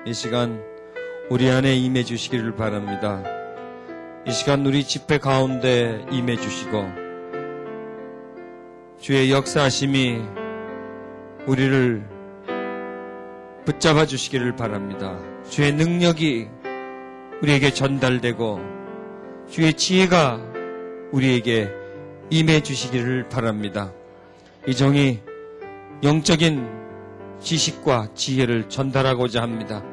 이 시간 우리 안에 임해 주시기를 바랍니다. 이 시간 우리 집회 가운데 임해 주시고 주의 역사하심이 우리를 붙잡아 주시기를 바랍니다. 주의 능력이 우리에게 전달되고 주의 지혜가 우리에게 임해 주시기를 바랍니다. 이 종이 영적인 지식과 지혜를 전달하고자 합니다.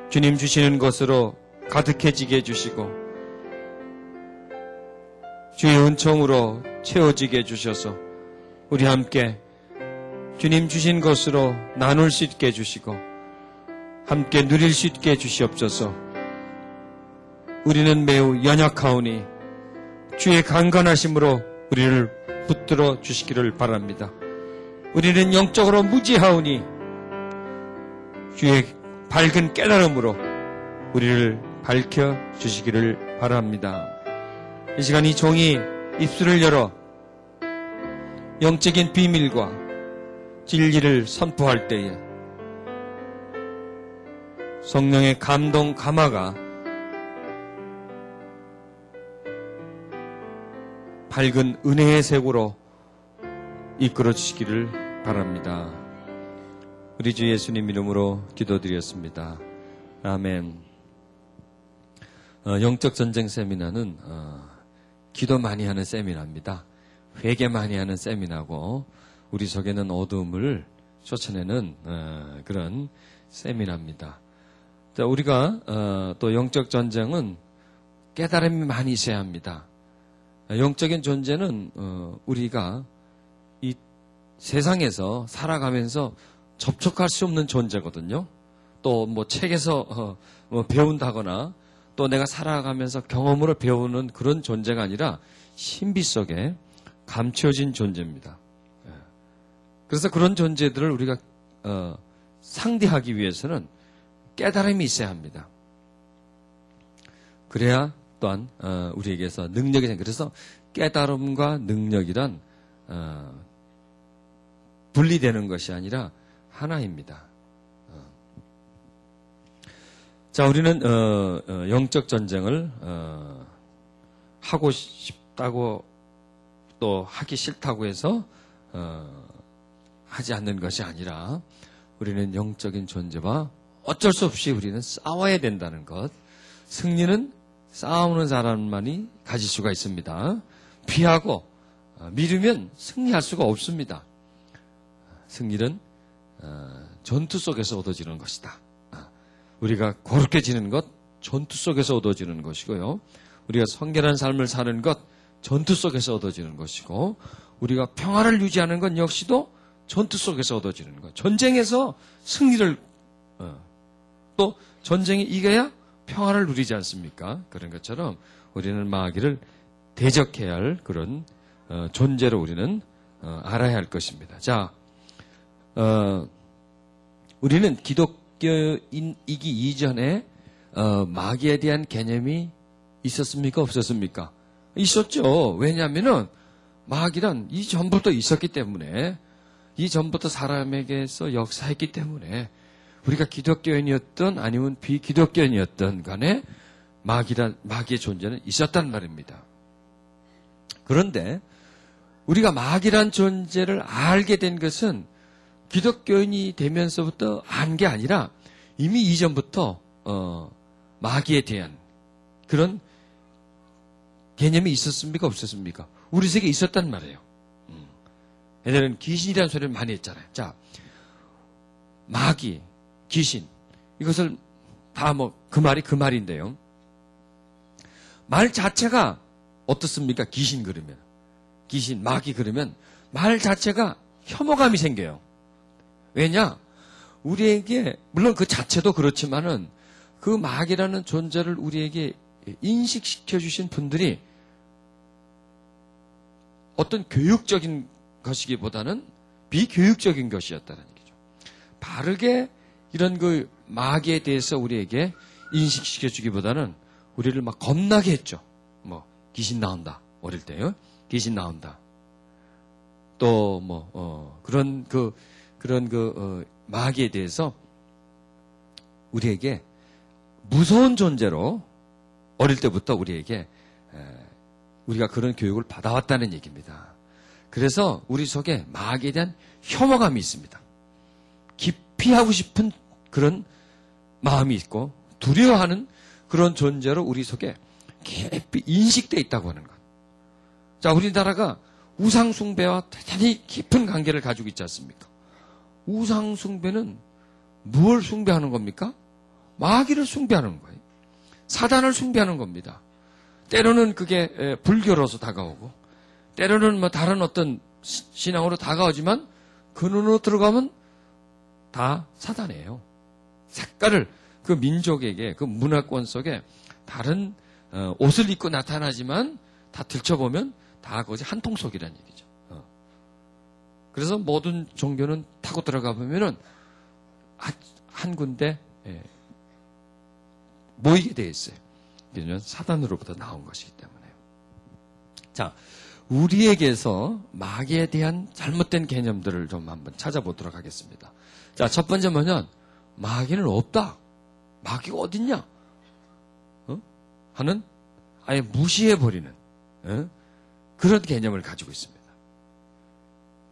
주님 주시는 것으로 가득해지게 해주시고 주의 은총으로 채워지게 해주셔서 우리 함께 주님 주신 것으로 나눌 수 있게 해주시고 함께 누릴 수 있게 해주시옵소서. 우리는 매우 연약하오니 주의 강건하심으로 우리를 붙들어 주시기를 바랍니다. 우리는 영적으로 무지하오니 주의 밝은 깨달음으로 우리를 밝혀 주시기를 바랍니다. 이 시간 이 종이 입술을 열어 영적인 비밀과 진리를 선포할 때에 성령의 감동 감화가 밝은 은혜의 색으로 이끌어 주시기를 바랍니다. 우리 주 예수님 이름으로 기도드렸습니다. 아멘. 영적 전쟁 세미나는 기도 많이 하는 세미나입니다. 회개 많이 하는 세미나고 우리 속에는 어두움을 쫓아내는 그런 세미나입니다. 자, 우리가 또 영적 전쟁은 깨달음이 많이 있어야 합니다. 영적인 존재는 우리가 이 세상에서 살아가면서 접촉할 수 없는 존재거든요. 또 뭐 책에서 배운다거나 또 내가 살아가면서 경험으로 배우는 그런 존재가 아니라 신비 속에 감춰진 존재입니다. 그래서 그런 존재들을 우리가 상대하기 위해서는 깨달음이 있어야 합니다. 그래야 또한 우리에게서 능력이 생겨요. 그래서 깨달음과 능력이란 분리되는 것이 아니라 하나입니다. 자, 우리는 영적 전쟁을 하고 싶다고 또 하기 싫다고 해서 하지 않는 것이 아니라 우리는 영적인 존재와 어쩔 수 없이 우리는 싸워야 된다는 것. 승리는 싸우는 사람만이 가질 수가 있습니다. 피하고 미루면 승리할 수가 없습니다. 승리는 전투 속에서 얻어지는 것이다. 우리가 거룩해 지는 것 전투 속에서 얻어지는 것이고요. 우리가 성결한 삶을 사는 것 전투 속에서 얻어지는 것이고 우리가 평화를 유지하는 것 역시도 전투 속에서 얻어지는 것. 전쟁에서 승리를 또 전쟁이 이겨야 평화를 누리지 않습니까? 그런 것처럼 우리는 마귀를 대적해야 할 그런 존재로 우리는 알아야 할 것입니다. 자, 우리는 기독교인이기 이전에 마귀에 대한 개념이 있었습니까? 없었습니까? 있었죠. 왜냐하면은 마귀란 이전부터 있었기 때문에 이전부터 사람에게서 역사했기 때문에 우리가 기독교인이었던 아니면 비기독교인이었던 간에 마귀의 존재는 있었단 말입니다. 그런데 우리가 마귀란 존재를 알게 된 것은 기독교인이 되면서부터 안 게 아니라 이미 이전부터 마귀에 대한 그런 개념이 있었습니까? 없었습니까? 우리 세계에 있었단 말이에요. 예전에는 귀신이라는 소리를 많이 했잖아요. 자, 마귀, 귀신 이것을 다 그 말이 그 말인데요. 말 자체가 어떻습니까? 귀신 그러면 귀신, 마귀 그러면 말 자체가 혐오감이 생겨요. 왜냐? 우리에게 물론 그 자체도 그렇지만은 그 마귀라는 존재를 우리에게 인식시켜 주신 분들이 어떤 교육적인 것이기보다는 비교육적인 것이었다는 얘기죠. 바르게 이런 그 마귀에 대해서 우리에게 인식시켜 주기보다는 우리를 막 겁나게 했죠. 귀신 나온다. 어릴 때요. 귀신 나온다. 또 그런 마귀에 대해서 우리에게 무서운 존재로 어릴 때부터 우리에게 우리가 그런 교육을 받아왔다는 얘기입니다. 그래서 우리 속에 마귀에 대한 혐오감이 있습니다. 기피하고 싶은 그런 마음이 있고 두려워하는 그런 존재로 우리 속에 깊이 인식되어 있다고 하는 것. 자, 우리나라가 우상숭배와 대단히 깊은 관계를 가지고 있지 않습니까? 우상숭배는 무엇을 숭배하는 겁니까? 마귀를 숭배하는 거예요. 사단을 숭배하는 겁니다. 때로는 그게 불교로서 다가오고, 때로는 뭐 다른 어떤 신앙으로 다가오지만 그 눈으로 들어가면 다 사단이에요. 색깔을 그 민족에게, 그 문화권 속에 다른 옷을 입고 나타나지만 다 들춰보면 다 그것이 한 통속이라는 얘기죠. 그래서 모든 종교는 타고 들어가 보면은 한 군데 모이게 되어 있어요. 이는 사단으로부터 나온 것이기 때문에. 자, 우리에게서 마귀에 대한 잘못된 개념들을 좀 한번 찾아보도록 하겠습니다. 자, 첫 번째 뭐냐면 마귀는 없다. 마귀가 어딨냐? 하는 아예 무시해버리는 그런 개념을 가지고 있습니다.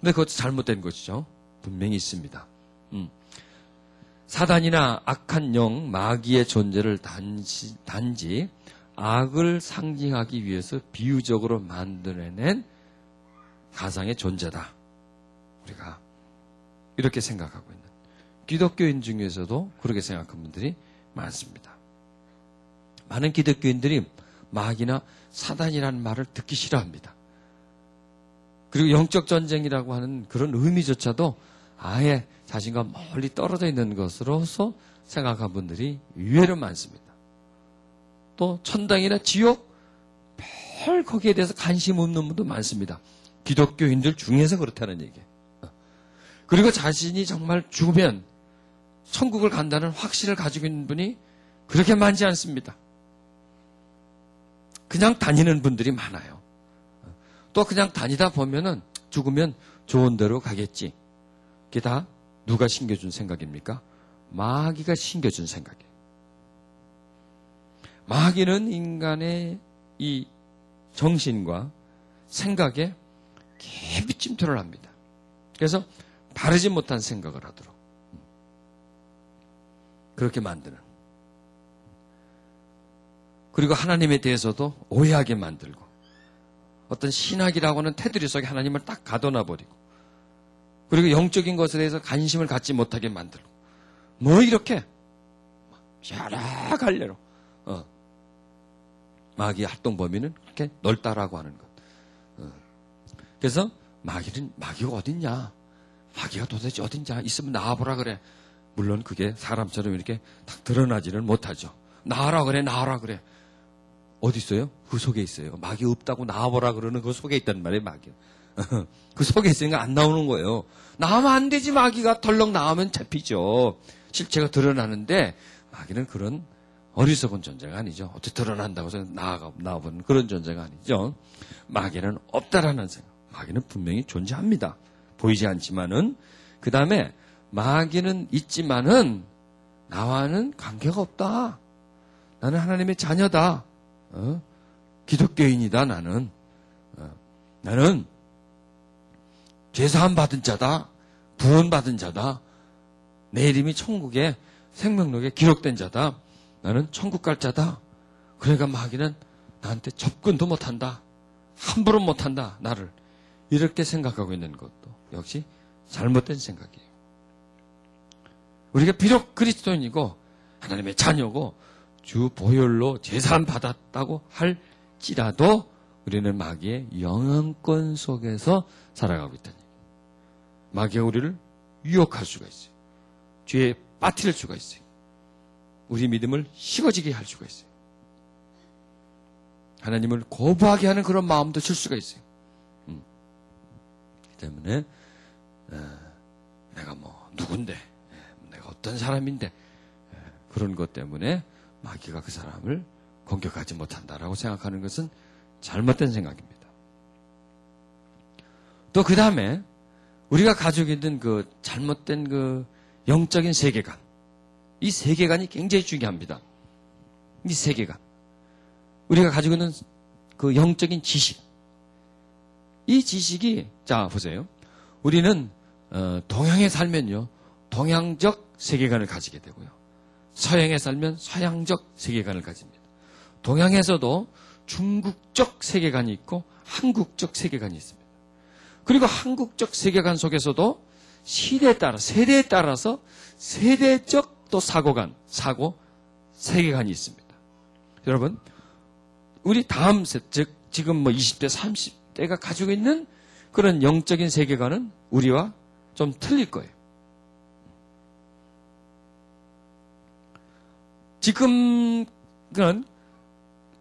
근데 그것도 잘못된 것이죠. 분명히 있습니다. 사단이나 악한 영, 마귀의 존재를 단지 악을 상징하기 위해서 비유적으로 만들어낸 가상의 존재다. 우리가 이렇게 생각하고 있는 기독교인 중에서도 그렇게 생각하는 분들이 많습니다. 많은 기독교인들이 마귀나 사단이라는 말을 듣기 싫어합니다. 그리고 영적 전쟁이라고 하는 그런 의미조차도 아예 자신과 멀리 떨어져 있는 것으로서 생각한 분들이 의외로 많습니다. 또 천당이나 지옥 별 거기에 대해서 관심 없는 분도 많습니다. 기독교인들 중에서 그렇다는 얘기예요. 그리고 자신이 정말 죽으면 천국을 간다는 확신을 가지고 있는 분이 그렇게 많지 않습니다. 그냥 다니는 분들이 많아요. 또 그냥 다니다 보면은 죽으면 좋은 데로 가겠지. 그게 다 누가 신겨준 생각입니까? 마귀가 신겨준 생각이에요. 마귀는 인간의 이 정신과 생각에 깊이 침투를 합니다. 그래서 바르지 못한 생각을 하도록 그렇게 만드는, 그리고 하나님에 대해서도 오해하게 만들고, 어떤 신학이라고 하는 테두리 속에 하나님을 딱 가둬놔버리고, 그리고 영적인 것에 대해서 관심을 갖지 못하게 만들고, 뭐 이렇게 여러 갈래로 마귀의 활동 범위는 그렇게 넓다라고 하는 것. 그래서 마귀가 어딨냐? 마귀가 도대체 어딨냐? 있으면 나와보라 그래. 물론 그게 사람처럼 이렇게 딱 드러나지는 못하죠. 나와라 그래, 나와라 그래. 어디 있어요? 그 속에 있어요. 마귀 없다고 나와보라 그러는 그 속에 있단 말이에요, 마귀. 그 속에 있으니까 안 나오는 거예요. 나오면 안 되지, 마귀가. 덜렁 나오면 잡히죠. 실체가 드러나는데 마귀는 그런 어리석은 존재가 아니죠. 어떻게 드러난다고 해서 나와보는 그런 존재가 아니죠. 마귀는 없다라는 생각. 마귀는 분명히 존재합니다. 보이지 않지만은. 그 다음에 마귀는 있지만은 나와는 관계가 없다. 나는 하나님의 자녀다. 기독교인이다, 나는. 나는 죄사함 받은 자다. 구원받은 자다. 내 이름이 천국에 생명록에 기록된 자다. 나는 천국 갈 자다. 그러니까 마귀는 나한테 접근도 못한다. 함부로 못한다, 나를. 이렇게 생각하고 있는 것도 역시 잘못된 생각이에요. 우리가 비록 그리스도인이고 하나님의 자녀고 주 보혈로 제사함 받았다고 할지라도 우리는 마귀의 영향권 속에서 살아가고 있다는 얘기예요. 마귀가 우리를 유혹할 수가 있어요. 죄에 빠뜨릴 수가 있어요. 우리 믿음을 식어지게 할 수가 있어요. 하나님을 거부하게 하는 그런 마음도 줄 수가 있어요. 그 때문에 내가 뭐 누군데, 내가 어떤 사람인데, 그런 것 때문에 마귀가 그 사람을 공격하지 못한다라고 생각하는 것은 잘못된 생각입니다. 또 그 다음에 우리가 가지고 있는 그 잘못된 그 영적인 세계관, 이 세계관이 굉장히 중요합니다. 이 세계관. 우리가 가지고 있는 그 영적인 지식. 이 지식이, 자, 보세요. 우리는, 동양에 살면요, 동양적 세계관을 가지게 되고요. 서양에 살면 서양적 세계관을 가집니다. 동양에서도 중국적 세계관이 있고 한국적 세계관이 있습니다. 그리고 한국적 세계관 속에서도 시대에 따라, 세대에 따라서 세대적 또 사고, 세계관이 있습니다. 여러분, 우리 다음 세, 즉, 지금 뭐 20대, 30대가 가지고 있는 그런 영적인 세계관은 우리와 좀 틀릴 거예요. 지금, 그런,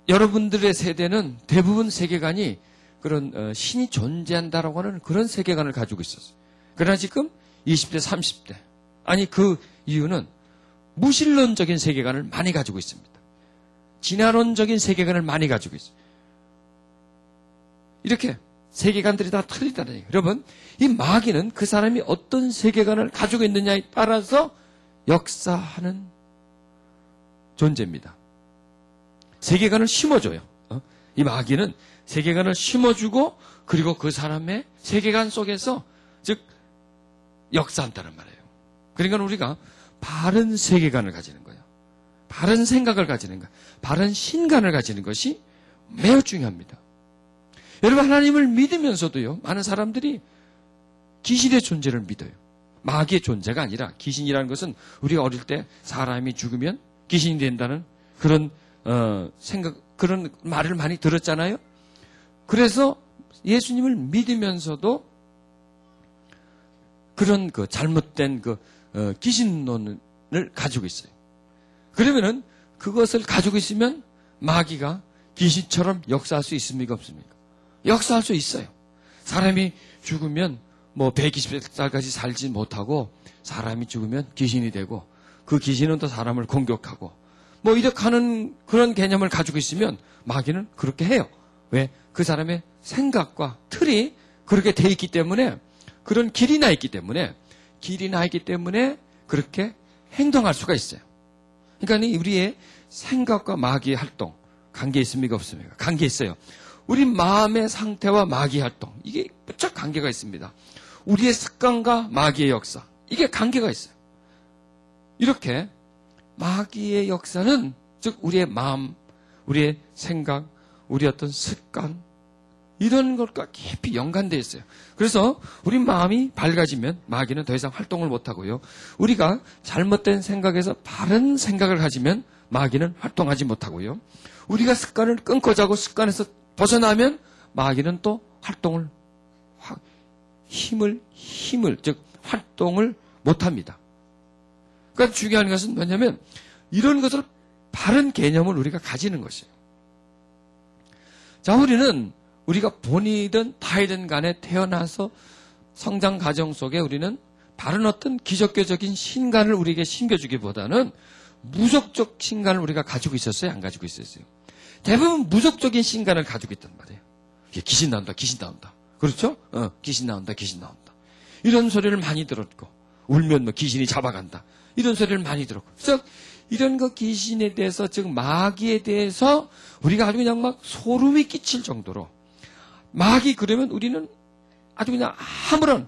여러분들의 세대는 대부분 세계관이 그런, 신이 존재한다라고 하는 그런 세계관을 가지고 있었어요. 그러나 지금 20대, 30대. 아니, 그 이유는 무신론적인 세계관을 많이 가지고 있습니다. 진화론적인 세계관을 많이 가지고 있어요. 이렇게 세계관들이 다 틀리다는 얘기예요. 여러분, 이 마귀는 그 사람이 어떤 세계관을 가지고 있느냐에 따라서 역사하는 존재입니다. 세계관을 심어줘요. 이 마귀는 세계관을 심어주고 그리고 그 사람의 세계관 속에서 즉 역사한다는 말이에요. 그러니까 우리가 바른 세계관을 가지는 거예요. 바른 생각을 가지는 것, 바른 신관을 가지는 것이 매우 중요합니다. 여러분, 하나님을 믿으면서도요, 많은 사람들이 귀신의 존재를 믿어요. 마귀의 존재가 아니라 귀신이라는 것은 우리가 어릴 때 사람이 죽으면 귀신이 된다는 그런 그런 말을 많이 들었잖아요. 그래서 예수님을 믿으면서도 그런 그 잘못된 그 귀신론을 가지고 있어요. 그러면은 그것을 가지고 있으면 마귀가 귀신처럼 역사할 수 있습니까? 없습니까? 역사할 수 있어요. 사람이 죽으면 뭐 120살까지 살지 못하고 사람이 죽으면 귀신이 되고 그 귀신은 또 사람을 공격하고 뭐 이렇게 하는 그런 개념을 가지고 있으면 마귀는 그렇게 해요. 왜? 그 사람의 생각과 틀이 그렇게 돼 있기 때문에 그런 길이 나 있기 때문에 그렇게 행동할 수가 있어요. 그러니까 우리의 생각과 마귀의 활동 관계 있습니까? 없습니까? 관계 있어요. 우리 마음의 상태와 마귀 활동 이게 무척 관계가 있습니다. 우리의 습관과 마귀의 역사 이게 관계가 있어요. 이렇게 마귀의 역사는 즉 우리의 마음, 우리의 생각, 우리 어떤 습관 이런 것과 깊이 연관되어 있어요. 그래서 우리 마음이 밝아지면 마귀는 더 이상 활동을 못하고요. 우리가 잘못된 생각에서 바른 생각을 가지면 마귀는 활동하지 못하고요. 우리가 습관을 끊고 자고 습관에서 벗어나면 마귀는 또 활동을 힘을 즉 활동을 못합니다. 그러니까 중요한 것은 뭐냐면 이런 것을 바른 개념을 우리가 가지는 것이에요. 자, 우리가 본이든 타이든 간에 태어나서 성장 과정 속에 우리는 바른 어떤 기독교적인 신간을 우리에게 심겨주기보다는 무속적 신간을 우리가 가지고 있었어요? 안 가지고 있었어요? 대부분 무속적인 신간을 가지고 있단 말이에요. 귀신 나온다, 귀신 나온다. 그렇죠? 귀신 나온다, 귀신 나온다. 이런 소리를 많이 들었고, 울면 뭐 귀신이 잡아간다. 이런 소리를 많이 들었고. 그래서 이런 거 귀신에 대해서, 즉 마귀에 대해서 우리가 아주 그냥 막 소름이 끼칠 정도로 마귀 그러면 우리는 아주 그냥 아무런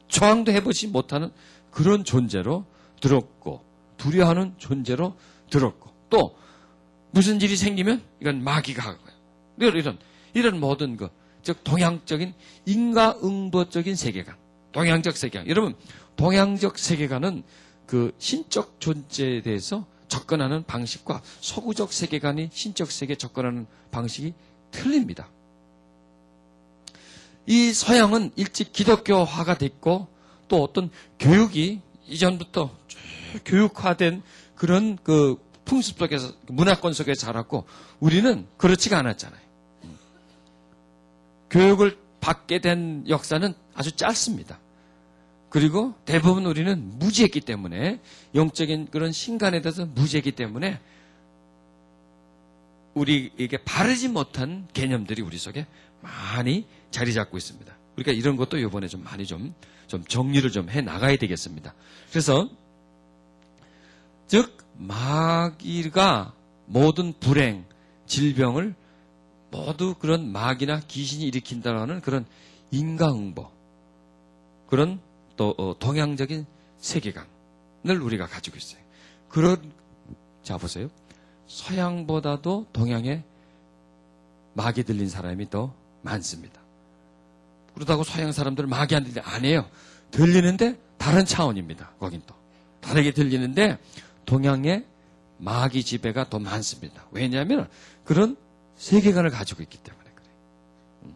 저항도 해보지 못하는 그런 존재로 들었고 두려워하는 존재로 들었고 또 무슨 일이 생기면 이건 마귀가 하는 거예요. 이런 모든 것, 즉 동양적인 인과응보적인 세계관, 동양적 세계관. 여러분, 동양적 세계관은 그 신적 존재에 대해서 접근하는 방식과 서구적 세계관이 신적 세계에 접근하는 방식이 틀립니다. 이 서양은 일찍 기독교화가 됐고 또 어떤 교육이 이전부터 쭉 교육화된 그런 그 풍습 속에서 문화권 속에 자랐고 우리는 그렇지가 않았잖아요. 교육을 받게 된 역사는 아주 짧습니다. 그리고 대부분 우리는 무지했기 때문에 영적인 그런 신간에 대해서 무지했기 때문에 우리에게 바르지 못한 개념들이 우리 속에 많이 자리 잡고 있습니다. 그러니까 이런 것도 이번에 좀 많이 좀 정리를 좀 해 나가야 되겠습니다. 그래서 즉 마귀가 모든 불행, 질병을 모두 그런 마귀나 귀신이 일으킨다는 그런 인과응보, 그런 또 동양적인 세계관을 우리가 가지고 있어요. 자 보세요. 서양보다도 동양에 마귀 들린 사람이 더 많습니다. 그렇다고 서양 사람들 마귀 안 들리지 안 해요. 들리는데 다른 차원입니다. 거긴 또 다르게 들리는데 동양에 마귀 지배가 더 많습니다. 왜냐하면 그런 세계관을 가지고 있기 때문에 그래요.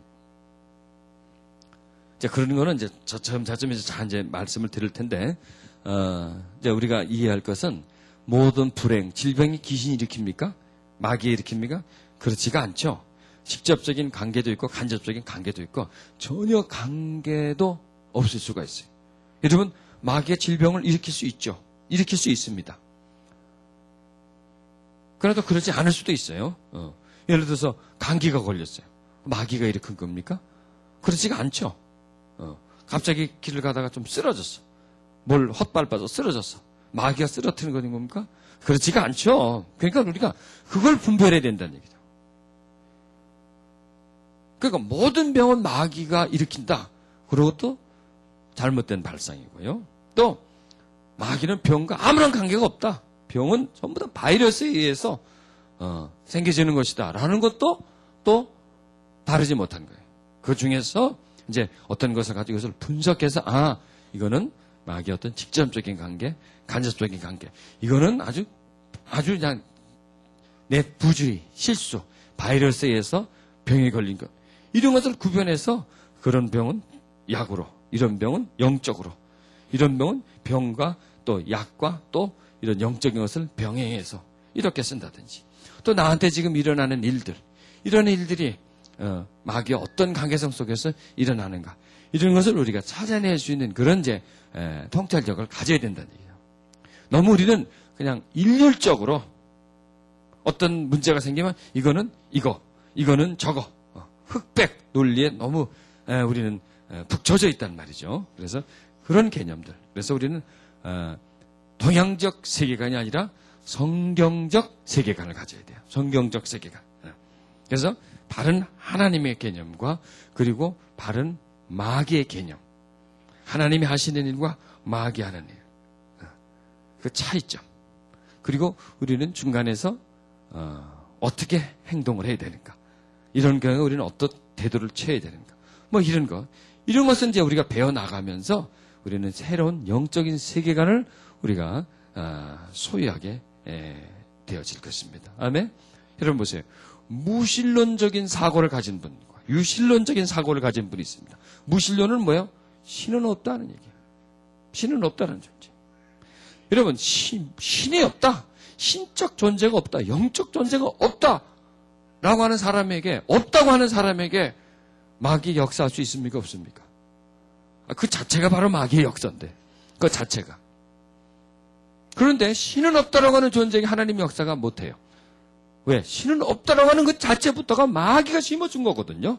이제 그런 거는 이제 저점에서 이제 말씀을 드릴 텐데, 이제 우리가 이해할 것은 모든 불행, 질병이 귀신이 일으킵니까? 마귀에 일으킵니까? 그렇지가 않죠. 직접적인 관계도 있고 간접적인 관계도 있고 전혀 관계도 없을 수가 있어요. 여러분 마귀의 질병을 일으킬 수 있죠. 일으킬 수 있습니다. 그래도 그러지 않을 수도 있어요. 예를 들어서 감기가 걸렸어요. 마귀가 일으킨 겁니까? 그렇지가 않죠. 갑자기 길을 가다가 좀 쓰러졌어. 뭘 헛밟아서 쓰러졌어. 마귀가 쓰러뜨리는 거는 겁니까? 그렇지가 않죠. 그러니까 우리가 그걸 분별해야 된다는 얘기죠. 그러니까 모든 병은 마귀가 일으킨다. 그리고 또 잘못된 발상이고요. 또 마귀는 병과 아무런 관계가 없다. 병은 전부 다 바이러스에 의해서 생겨지는 것이다. 라는 것도 또 다르지 못한 거예요. 그 중에서 이제 어떤 것을 가지고 이것을 분석해서 이거는 마귀의 어떤 직접적인 관계, 간접적인 관계. 이거는 아주 그냥 내 부주의, 실수, 바이러스에 의해서 병에 걸린 것. 이런 것을 구별해서 그런 병은 약으로, 이런 병은 영적으로, 이런 병은 병과 또 약과 또 이런 영적인 것을 병행해서 이렇게 쓴다든지. 또 나한테 지금 일어나는 일들, 이런 일들이 마귀의 어떤 관계성 속에서 일어나는가. 이런 것을 우리가 찾아낼 수 있는 그런 이제 통찰력을 가져야 된다는 얘기예요. 너무 우리는 그냥 일률적으로 어떤 문제가 생기면 이거는 이거, 이거는 저거, 흑백 논리에 너무 우리는 푹 젖어 있단 말이죠. 그래서 그런 개념들. 그래서 우리는 동양적 세계관이 아니라 성경적 세계관을 가져야 돼요. 성경적 세계관. 그래서 바른 하나님의 개념과 그리고 바른 마귀의 개념. 하나님이 하시는 일과 마귀 하는 일. 그 차이점. 그리고 우리는 중간에서 어떻게 행동을 해야 되는가. 이런 경우에 우리는 어떤 태도를 취해야 되는가. 뭐 이런 것. 이런 것은 이제 우리가 배워나가면서 우리는 새로운 영적인 세계관을 우리가 소유하게 되어질 것입니다. 아멘? 여러분 보세요. 무신론적인 사고를 가진 분과 유신론적인 사고를 가진 분이 있습니다. 무신론은 뭐예요? 신은 없다는 얘기예요. 신은 없다는 존재. 여러분 신이 없다. 신적 존재가 없다. 영적 존재가 없다. 라고 하는 사람에게, 없다고 하는 사람에게 마귀의 역사할 수 있습니까? 없습니까? 그 자체가 바로 마귀의 역사인데, 그 자체가. 그런데 신은 없다라고 하는 존재에게 하나님의 역사가 못해요. 왜? 신은 없다라고 하는 그 자체부터가 마귀가 심어준 거거든요.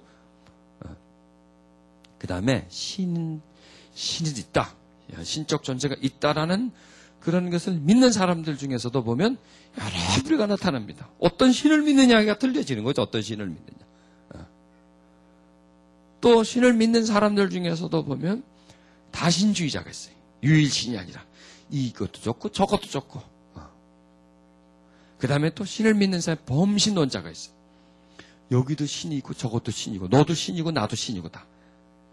그 다음에 신이 있다. 신적 존재가 있다라는 그런 것을 믿는 사람들 중에서도 보면 여러 부류가 나타납니다. 어떤 신을 믿느냐가 틀려지는 거죠. 어떤 신을 믿느냐. 또 신을 믿는 사람들 중에서도 보면 다신주의자가 있어요. 유일신이 아니라 이것도 좋고 저것도 좋고. 그 다음에 또 신을 믿는 사람 범신론자가 있어요. 여기도 신이 있고 저것도 신이고 너도 신이고 나도 신이고 다.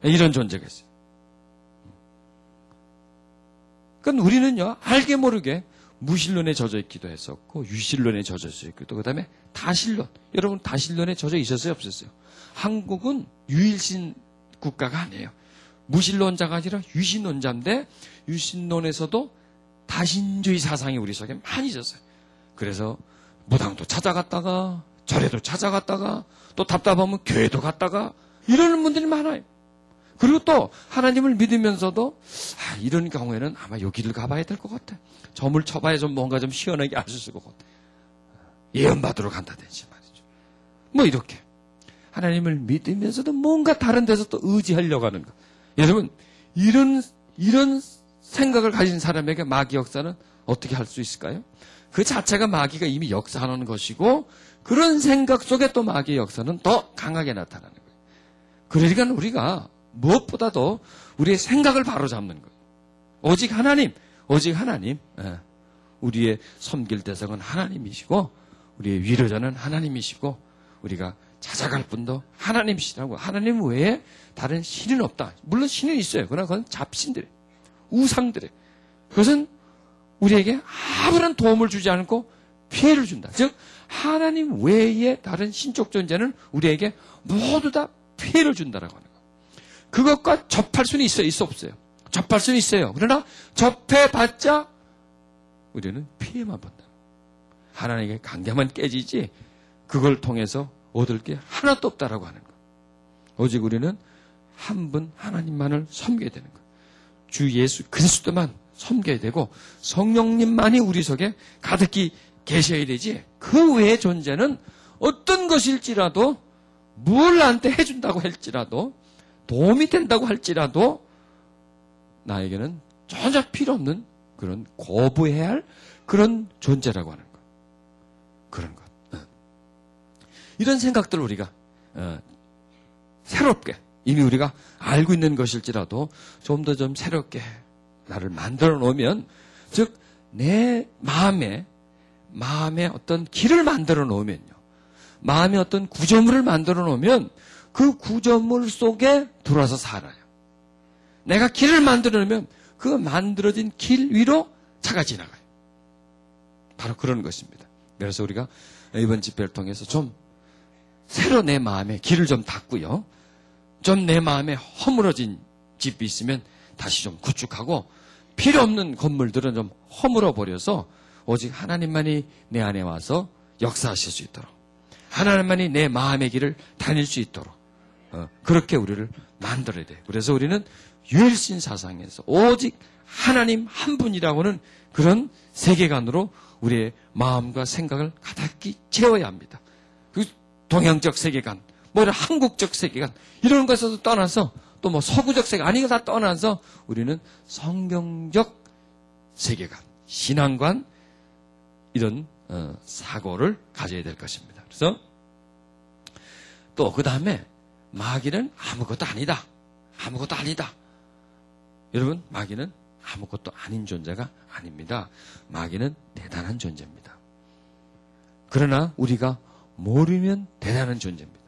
이런 존재가 있어요. 그러니까 우리는요, 알게 모르게 무신론에 젖어 있기도 했었고, 유신론에 젖어 있었고, 그 다음에 다신론. 여러분, 다신론에 젖어 있었어요, 없었어요? 한국은 유일신 국가가 아니에요. 무신론자가 아니라 유신론자인데, 유신론에서도 다신주의 사상이 우리 속에 많이 있었어요. 그래서 무당도 찾아갔다가, 절에도 찾아갔다가, 또 답답하면 교회도 갔다가, 이러는 분들이 많아요. 그리고 또 하나님을 믿으면서도 이런 경우에는 아마 여기를 가봐야 될 것 같아. 점을 쳐봐야 좀 뭔가 좀 시원하게 알 수 있을 것 같아. 예언받으러 간다든지 말이죠. 뭐 이렇게 하나님을 믿으면서도 뭔가 다른 데서 또 의지하려고 하는 거. 여러분 이런 생각을 가진 사람에게 마귀 역사는 어떻게 할 수 있을까요? 그 자체가 마귀가 이미 역사하는 것이고 그런 생각 속에 또 마귀의 역사는 더 강하게 나타나는 거예요. 그러니까 우리가 무엇보다도 우리의 생각을 바로잡는 거예요. 오직 하나님. 우리의 섬길 대상은 하나님이시고 우리의 위로자는 하나님이시고 우리가 찾아갈 분도 하나님이시라고. 하나님 외에 다른 신은 없다. 물론 신은 있어요. 그러나 그건 잡신들, 우상들. 그것은 우리에게 아무런 도움을 주지 않고 피해를 준다. 즉 하나님 외에 다른 신적 존재는 우리에게 모두 다 피해를 준다라고 하는 거예요. 그것과 접할 수는 있어요? 있어 없어요? 접할 수는 있어요. 그러나 접해봤자 우리는 피해만 본다. 하나님의 관계만 깨지지 그걸 통해서 얻을 게 하나도 없다라고 하는 거예요. 오직 우리는 한 분 하나님만을 섬겨야 되는 거예요. 주 예수 그리스도만 섬겨야 되고 성령님만이 우리 속에 가득히 계셔야 되지 그 외의 존재는 어떤 것일지라도 뭘 나한테 해준다고 할지라도 도움이 된다고 할지라도 나에게는 전혀 필요 없는 그런 거부해야 할 그런 존재라고 하는 것. 그런 것. 이런 생각들을 우리가 새롭게 이미 우리가 알고 있는 것일지라도 좀 더 좀 새롭게 나를 만들어 놓으면 즉 내 마음에 어떤 길을 만들어 놓으면요. 마음에 어떤 구조물을 만들어 놓으면 그 구조물 속에 들어와서 살아요. 내가 길을 만들어 놓으면 그 만들어진 길 위로 차가 지나가요. 바로 그런 것입니다. 그래서 우리가 이번 집회를 통해서 좀 새로 내 마음에 길을 좀 닫고요. 좀 내 마음에 허물어진 집이 있으면 다시 좀 구축하고 필요 없는 건물들은 좀 허물어 버려서 오직 하나님만이 내 안에 와서 역사하실 수 있도록 하나님만이 내 마음의 길을 다닐 수 있도록 그렇게 우리를 만들어야 돼요. 그래서 우리는 유일신 사상에서 오직 하나님 한 분이라고는 그런 세계관으로 우리의 마음과 생각을 가득히 채워야 합니다. 그 동양적 세계관, 뭐 한국적 세계관 이런 것에서 떠나서 또 뭐 서구적 세계관 아니 다 떠나서 우리는 성경적 세계관, 신앙관 이런 사고를 가져야 될 것입니다. 그래서 또 그 다음에 마귀는 아무것도 아니다. 아무것도 아니다. 여러분 마귀는 아무것도 아닌 존재가 아닙니다. 마귀는 대단한 존재입니다. 그러나 우리가 모르면 대단한 존재입니다.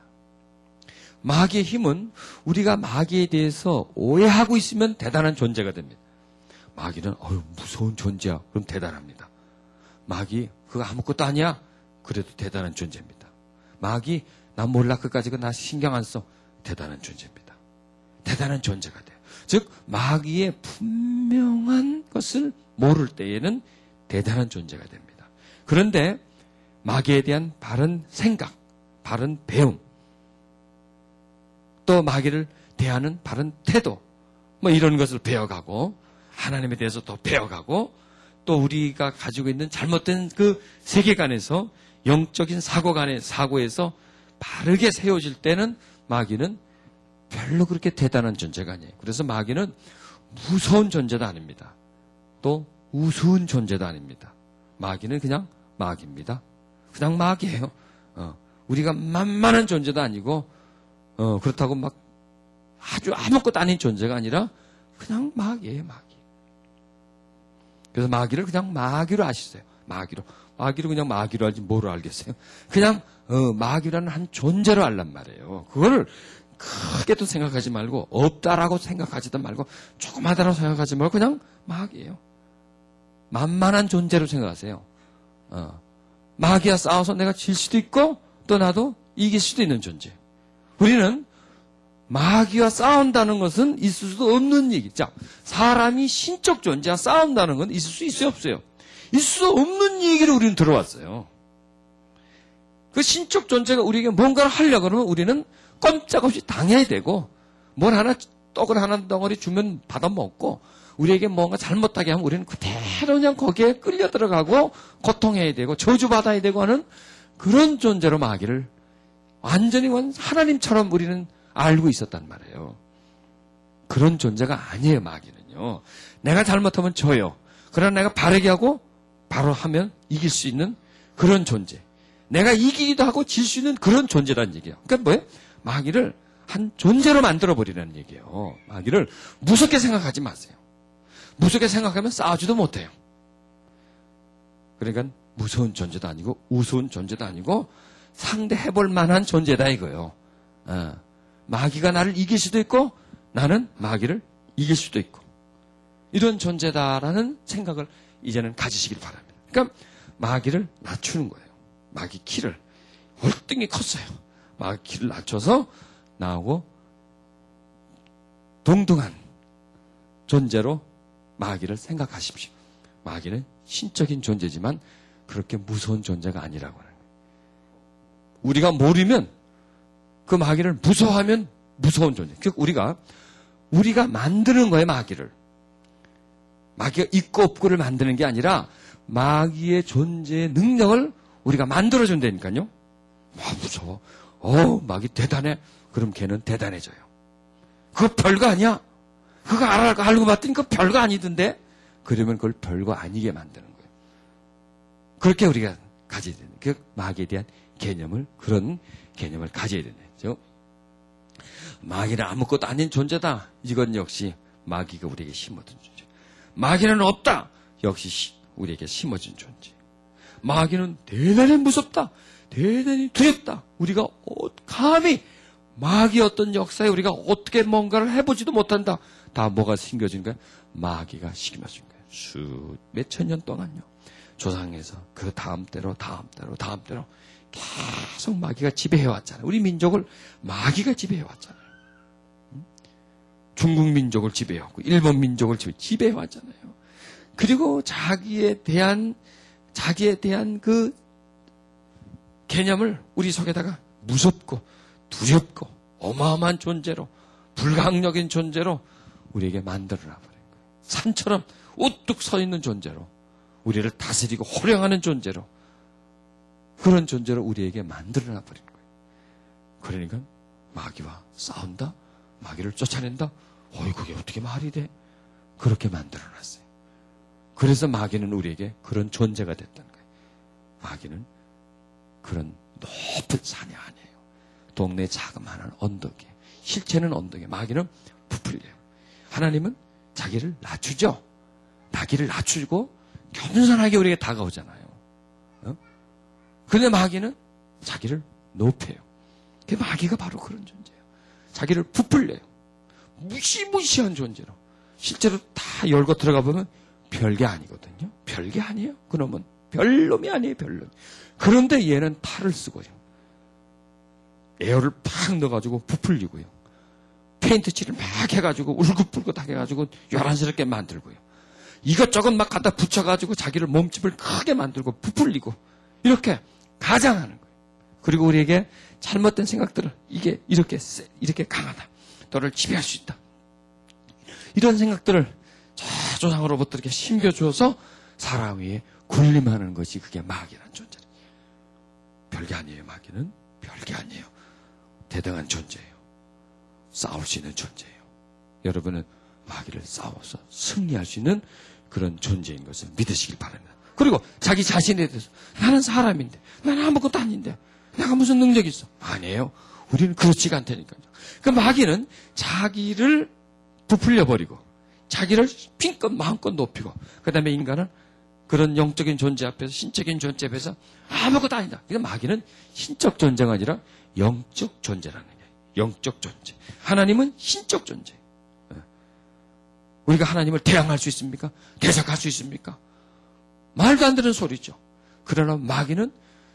마귀의 힘은 우리가 마귀에 대해서 오해하고 있으면 대단한 존재가 됩니다. 마귀는 무서운 존재야. 그럼 대단합니다. 마귀 그거 아무것도 아니야. 그래도 대단한 존재입니다. 마귀 난 몰라 그까지가 나 신경 안 써. 대단한 존재입니다. 대단한 존재가 돼요. 즉 마귀의 분명한 것을 모를 때에는 대단한 존재가 됩니다. 그런데 마귀에 대한 바른 생각, 바른 배움, 또 마귀를 대하는 바른 태도, 뭐 이런 것을 배워가고 하나님에 대해서 더 배워가고 또 우리가 가지고 있는 잘못된 그 세계관에서 영적인 사고에서 바르게 세워질 때는 마귀는 별로 그렇게 대단한 존재가 아니에요. 그래서 마귀는 무서운 존재도 아닙니다. 또 우스운 존재도 아닙니다. 마귀는 그냥 마귀입니다. 그냥 마귀예요. 우리가 만만한 존재도 아니고 그렇다고 막 아주 아무것도 아닌 존재가 아니라 그냥 마귀예요. 마귀. 그래서 마귀를 그냥 마귀로 아시세요. 마귀로 그냥 마귀로 알지 뭐로 알겠어요. 그냥 마귀라는 한 존재로 알란 말이에요. 그거를 크게 또 생각하지 말고 없다라고 생각하지도 말고 조그마하다라고 생각하지 말고 그냥 마귀예요. 만만한 존재로 생각하세요. 마귀와 싸워서 내가 질 수도 있고 또 나도 이길 수도 있는 존재. 우리는 마귀와 싸운다는 것은 있을 수도 없는 얘기. 자, 사람이 신적 존재와 싸운다는 건 있을 수 있어요, 없어요? 있을 수 없는 얘기를 우리는 들어왔어요. 그 신적 존재가 우리에게 뭔가를 하려고 그러면 우리는 꼼짝없이 당해야 되고 뭘 하나 떡을 하나 덩어리 주면 받아먹고 우리에게 뭔가 잘못하게 하면 우리는 그대로 그냥 거기에 끌려 들어가고 고통해야 되고 저주받아야 되고 하는 그런 존재로 마귀를 완전히 하나님처럼 우리는 알고 있었단 말이에요. 그런 존재가 아니에요, 마귀는요. 내가 잘못하면 져요. 그러나 내가 바르게 하고 바로 하면 이길 수 있는 그런 존재. 내가 이기기도 하고 질 수 있는 그런 존재라는 얘기예요. 그러니까 뭐예요? 마귀를 한 존재로 만들어버리라는 얘기예요. 마귀를 무섭게 생각하지 마세요. 무섭게 생각하면 싸우지도 못해요. 그러니까 무서운 존재도 아니고 우스운 존재도 아니고 상대해볼 만한 존재다 이거예요. 마귀가 나를 이길 수도 있고 나는 마귀를 이길 수도 있고 이런 존재다라는 생각을 이제는 가지시길 바랍니다. 그러니까 마귀를 낮추는 거예요. 마귀 키를 월등히 컸어요. 마귀 키를 낮춰서 나하고 동등한 존재로 마귀를 생각하십시오. 마귀는 신적인 존재지만 그렇게 무서운 존재가 아니라고 하는 거예요. 우리가 모르면 그 마귀를 무서워하면 무서운 존재. 그러니까 우리가 만드는 거예요, 마귀를. 마귀가 있고 없고를 만드는 게 아니라 마귀의 존재의 능력을 우리가 만들어준다니까요. 무서워. 마귀 대단해. 그럼 걔는 대단해져요. 그거 별거 아니야. 그거 알고 봤더니 그거 별거 아니던데. 그러면 그걸 별거 아니게 만드는 거예요. 그렇게 우리가 가져야 되는 그 마귀에 대한 개념을 그런 개념을 가져야 되는 거죠. 마귀는 아무것도 아닌 존재다. 이건 역시 마귀가 우리에게 심어둔 존재. 마귀는 없다. 역시 우리에게 심어준 존재. 마귀는 대단히 무섭다. 대단히 두렵다. 우리가 감히 마귀 어떤 역사에 우리가 어떻게 뭔가를 해보지도 못한다. 다 뭐가 심겨진 거야? 마귀가 심겨준 거야. 몇천 년 동안요. 조상에서 그 다음 때로 계속 마귀가 지배해왔잖아요. 우리 민족을 마귀가 지배해왔잖아요. 중국 민족을 지배해왔고 일본 민족을 지배해왔잖아요. 그리고 자기에 대한 그 개념을 우리 속에다가 무섭고 두렵고 어마어마한 존재로 불가항력인 존재로 우리에게 만들어놔 버린 거예요. 산처럼 우뚝 서 있는 존재로 우리를 다스리고 호령하는 존재로 그런 존재로 우리에게 만들어놔 버린 거예요. 그러니까 마귀와 싸운다? 마귀를 쫓아낸다? 그게 어떻게 말이 돼? 그렇게 만들어놨어요. 그래서 마귀는 우리에게 그런 존재가 됐다는 거예요. 마귀는 그런 높은 산이 아니에요. 동네 자그마한 언덕에, 실체는 언덕에, 마귀는 부풀려요. 하나님은 자기를 낮추죠. 자기를 낮추고 겸손하게 우리에게 다가오잖아요. 그런데 마귀는 자기를 높여요. 그 마귀가 바로 그런 존재예요. 자기를 부풀려요. 무시무시한 존재로. 실제로 다 열고 들어가 보면 별게 아니거든요. 별게 아니에요. 그놈은 별놈이 아니에요. 별놈. 그런데 얘는 탈을 쓰고요. 에어를 팍 넣어가지고 부풀리고요. 페인트 칠을 막 해가지고 울긋불긋하게 해가지고 요란스럽게 만들고요. 이것저것 막 갖다 붙여가지고 자기를 몸집을 크게 만들고 부풀리고 이렇게 가장하는 거예요. 그리고 우리에게 잘못된 생각들을 이게 이렇게 강하다. 너를 지배할 수 있다. 이런 생각들을 조상으로부터 이렇게 심겨주어서 사람 위에 군림하는 것이 그게 마귀라는 존재예요. 별게 아니에요. 마귀는 별게 아니에요. 대등한 존재예요. 싸울 수 있는 존재예요. 여러분은 마귀를 싸워서 승리할 수 있는 그런 존재인 것을 믿으시길 바랍니다. 그리고 자기 자신에 대해서 나는 사람인데 나는 아무것도 아닌데 내가 무슨 능력이 있어? 아니에요. 우리는 그렇지가 않다니까요. 그 마귀는 자기를 부풀려버리고 자기를 핀껏 마음껏 높이고 그 다음에 인간은 그런 영적인 존재 앞에서 신적인 존재 앞에서 아무것도 아니다. 그러니까 마귀는 신적 존재가 아니라 영적 존재라는 거예요. 영적 존재. 하나님은 신적 존재. 우리가 하나님을 대항할 수 있습니까? 대적할 수 있습니까? 말도 안 되는 소리죠. 그러나 마귀는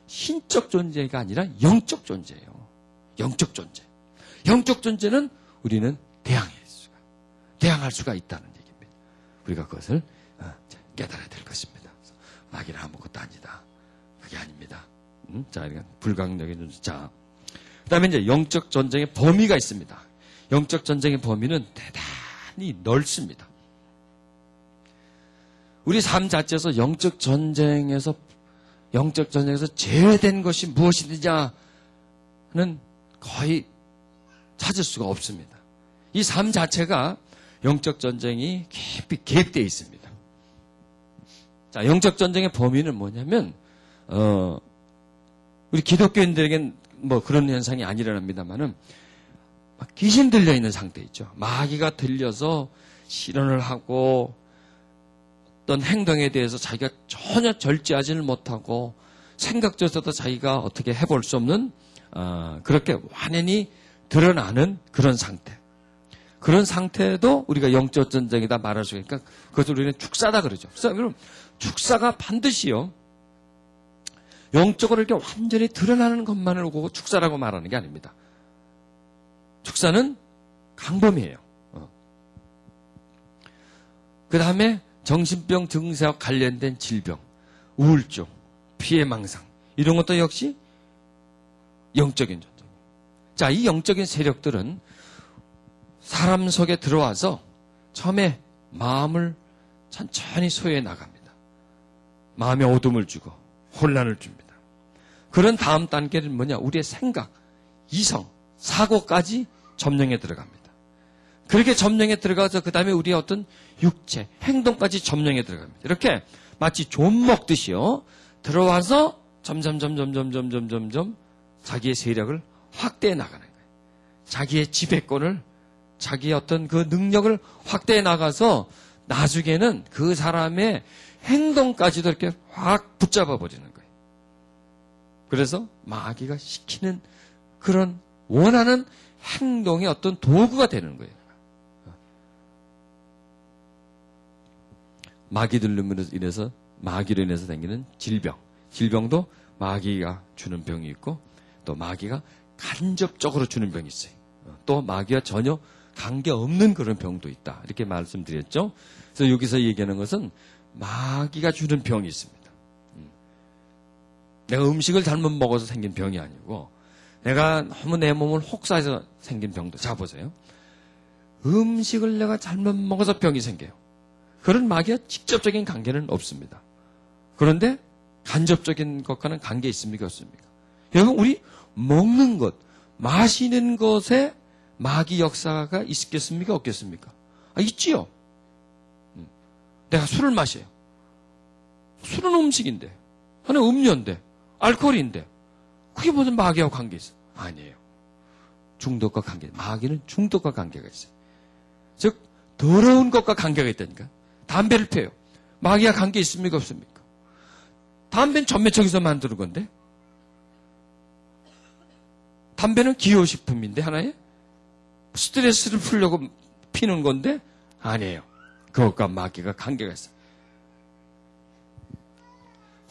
신적 존재가 아니라 영적 존재예요. 영적 존재. 영적 존재는 우리는 대항할 수가 있다는 얘기입니다. 우리가 그것을 깨달아야 될 것입니다. 마귀는 아무것도 아니다. 그게 아닙니다. 자, 이건 불가항력의 존재. 자, 그 다음에 이제 영적 전쟁의 범위가 있습니다. 영적 전쟁의 범위는 대단히 넓습니다. 우리 삶 자체에서 영적 전쟁에서 제외된 것이 무엇이느냐는 거의 찾을 수가 없습니다. 이 삶 자체가 영적 전쟁이 깊이 개입되어 있습니다. 자, 영적 전쟁의 범위는 뭐냐면 우리 기독교인들에겐 뭐 그런 현상이 안 일어납니다만은 귀신 들려 있는 상태 있죠. 마귀가 들려서 실현을 하고 어떤 행동에 대해서 자기가 전혀 절제하지를 못하고 생각조차도 자기가 어떻게 해볼 수 없는 그렇게 완연히 드러나는 그런 상태. 그런 상태도 우리가 영적 전쟁이다 말할 수 있으니까 그것을 우리는 축사다 그러죠. 그럼 축사가 반드시요. 영적으로 이렇게 완전히 드러나는 것만을 보고 축사라고 말하는 게 아닙니다. 축사는 강범위예요. 그 다음에 정신병 증세와 관련된 질병, 우울증, 피해망상 이런 것도 역시 영적인 전쟁. 자, 이 영적인 세력들은 사람 속에 들어와서 처음에 마음을 천천히 소유해 나갑니다. 마음에 어둠을 주고 혼란을 줍니다. 그런 다음 단계는 뭐냐? 우리의 생각, 이성, 사고까지 점령에 들어갑니다. 그렇게 점령에 들어가서 그 다음에 우리의 어떤 육체, 행동까지 점령에 들어갑니다. 이렇게 마치 좀 먹듯이요. 들어와서 점점 자기의 세력을 확대해 나가는 거예요. 자기의 지배권을, 자기의 어떤 그 능력을 확대해 나가서 나중에는 그 사람의 행동까지도 이렇게 확 붙잡아 버리는 거예요. 그래서 마귀가 시키는 그런 원하는 행동의 어떤 도구가 되는 거예요. 마귀로 인해서 생기는 질병도 마귀가 주는 병이 있고 또 마귀가 간접적으로 주는 병이 있어요. 또 마귀와 전혀 관계없는 그런 병도 있다. 이렇게 말씀드렸죠. 그래서 여기서 얘기하는 것은 마귀가 주는 병이 있습니다. 내가 음식을 잘못 먹어서 생긴 병이 아니고 내가 너무 내 몸을 혹사해서 생긴 병도. 자, 보세요. 음식을 내가 잘못 먹어서 병이 생겨요. 그런 마귀와 직접적인 관계는 없습니다. 그런데 간접적인 것과는 관계 있습니까? 없습니까? 여러분, 우리 먹는 것, 마시는 것에 마귀 역사가 있겠습니까? 없겠습니까? 있지요. 내가 술을 마셔요. 술은 음식인데, 하나 음료인데, 알코올인데, 그게 무슨 마귀와 관계 있어? 아니에요. 중독과 관계. 마귀는 중독과 관계가 있어요. 즉, 더러운 것과 관계가 있다니까. 담배를 피워요. 마귀와 관계 있습니까? 없습니까? 담배는 전매청에서 만드는 건데, 담배는 기호식품인데, 하나의 스트레스를 풀려고 피는 건데, 아니에요. 그것과 마귀가 관계가 있어요.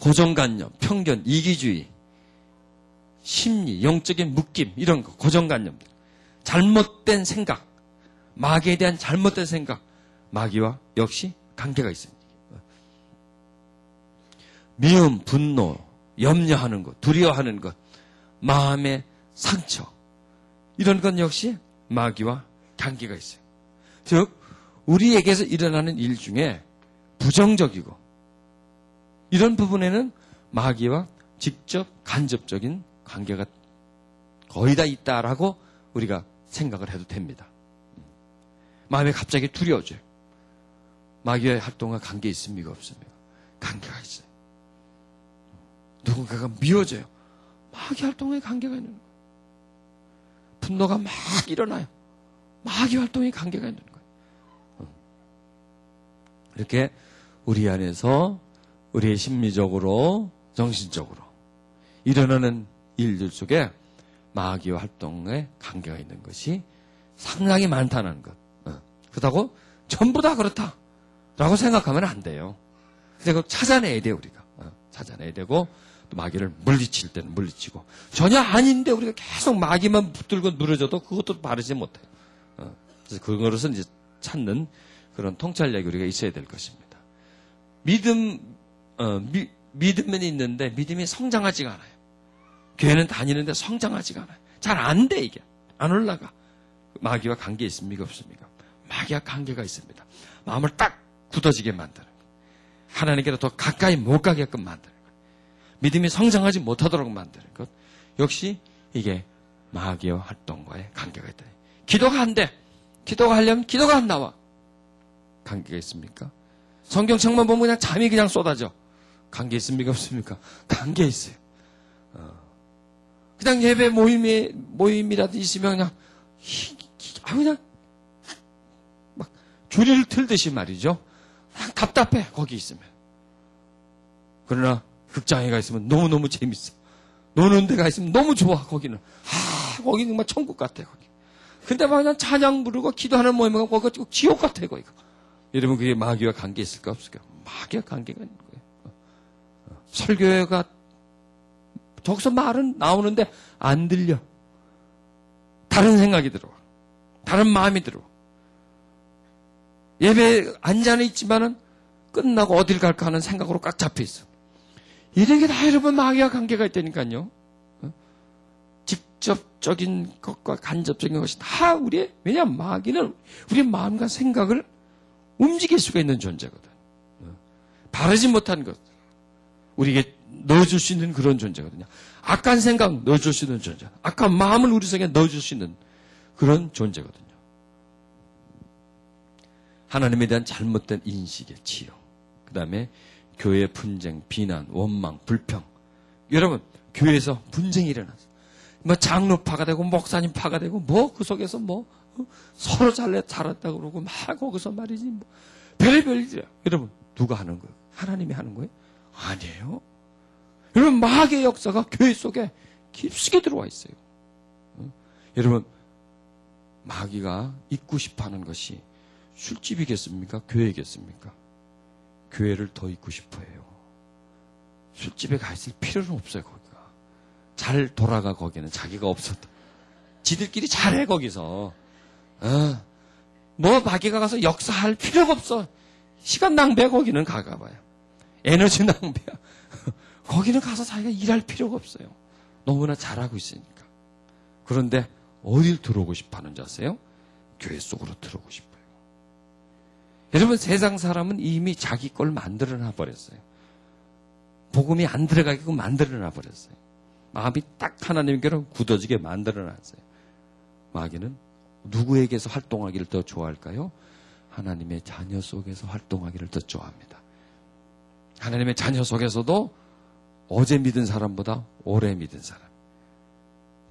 고정관념, 편견, 이기주의, 심리, 영적인 묶임, 이런 거, 고정관념들. 잘못된 생각, 마귀에 대한 잘못된 생각, 마귀와 역시 관계가 있습니다. 미움, 분노, 염려하는 것, 두려워하는 것, 마음의 상처, 이런 건 역시 마귀와 관계가 있어요. 즉, 우리에게서 일어나는 일 중에 부정적이고 이런 부분에는 마귀와 직접 간접적인 관계가 거의 다 있다라고 우리가 생각을 해도 됩니다. 마음이 갑자기 두려워져요. 마귀의 활동과 관계 있습니까? 없습니까? 관계가 있어요. 누군가가 미워져요. 마귀 활동에 관계가 있는 거예요. 분노가 막 일어나요. 마귀 활동에 관계가 있는 거예요. 이렇게 우리 안에서 우리의 심리적으로, 정신적으로 일어나는 일들 속에 마귀와 활동에 관계가 있는 것이 상당히 많다는 것. 그렇다고 전부 다 그렇다라고 생각하면 안 돼요. 근데 그걸 찾아내야 돼요, 우리가. 찾아내야 되고, 또 마귀를 물리칠 때는 물리치고. 전혀 아닌데 우리가 계속 마귀만 붙들고 누르져도 그것도 바르지 못해요. 그래서 그것을 이제 찾는 그런 통찰력이 우리가 있어야 될 것입니다. 믿음은 있는데 믿음이 성장하지가 않아요. 교회는 다니는데 성장하지가 않아요. 잘 안 돼, 이게. 안 올라가. 마귀와 관계 있습니까? 없습니까? 마귀와 관계가 있습니다. 마음을 딱 굳어지게 만드는 거예요. 하나님께로 더 가까이 못 가게끔 만드는 거예요. 믿음이 성장하지 못하도록 만드는 것. 역시 이게 마귀의 활동과의 관계가 있다. 기도가 안 돼. 기도가 하려면 기도가 안 나와. 관계가 있습니까? 성경책만 보면 그냥 잠이 그냥 쏟아져. 관계 있습니까? 없습니까? 관계 있어요. 그냥 예배 모임이라도 있으면 그냥 막 줄이를 틀듯이 말이죠. 그냥 답답해, 거기 있으면. 그러나 극장에 가 있으면 너무너무 재밌어. 노는 데가 있으면 너무 좋아, 거기는. 거기는 정말 천국 같아, 거기. 근데 막 그냥 찬양 부르고 기도하는 모임은 거기 지옥 같아, 거기가. 여러분, 그게 마귀와 관계 있을까, 없을까? 마귀와 관계가 있는 거예요. 설교회가, 저기서 말은 나오는데 안 들려. 다른 생각이 들어. 다른 마음이 들어. 예배 앉아는 있지만은 끝나고 어딜 갈까 하는 생각으로 꽉 잡혀 있어. 이런 게 다 여러분 마귀와 관계가 있다니까요. 직접적인 것과 간접적인 것이 다 왜냐하면 마귀는 우리의 마음과 생각을 움직일 수가 있는 존재거든. 바르지 못한 것, 우리에게 넣어줄 수 있는 그런 존재거든요. 악한 생각 넣어줄 수 있는 존재, 악한 마음을 우리 속에 넣어줄 수 있는 그런 존재거든요. 하나님에 대한 잘못된 인식의 치유, 그 다음에 교회 분쟁, 비난, 원망, 불평. 여러분, 교회에서 분쟁이 일어났어요. 장로파가 되고 목사님파가 되고 그 속에서 서로 잘했다고 그러고 막 거기서 말이지 별의별 일이야. 여러분, 누가 하는 거예요? 하나님이 하는 거예요? 아니에요. 여러분, 마귀의 역사가 교회 속에 깊숙이 들어와 있어요. 여러분, 마귀가 잊고 싶어하는 것이 술집이겠습니까? 교회겠습니까? 교회를 더 잊고 싶어해요. 술집에 가 있을 필요는 없어요, 거기가. 잘 돌아가, 거기는. 자기가 없어도. 지들끼리 잘해, 거기서. 마귀가 가서 역사할 필요가 없어. 시간 낭비야, 거기는 가봐요. 에너지 낭비야. 거기는 가서 자기가 일할 필요가 없어요. 너무나 잘하고 있으니까. 그런데 어딜 들어오고 싶어 하는지 아세요? 교회 속으로 들어오고 싶어요. 여러분, 세상 사람은 이미 자기 걸 만들어놔 버렸어요. 복음이 안 들어가게끔 만들어놔 버렸어요. 마음이 딱 하나님께로 굳어지게 만들어놨어요. 마귀는 누구에게서 활동하기를 더 좋아할까요? 하나님의 자녀 속에서 활동하기를 더 좋아합니다. 하나님의 자녀 속에서도 어제 믿은 사람보다 오래 믿은 사람,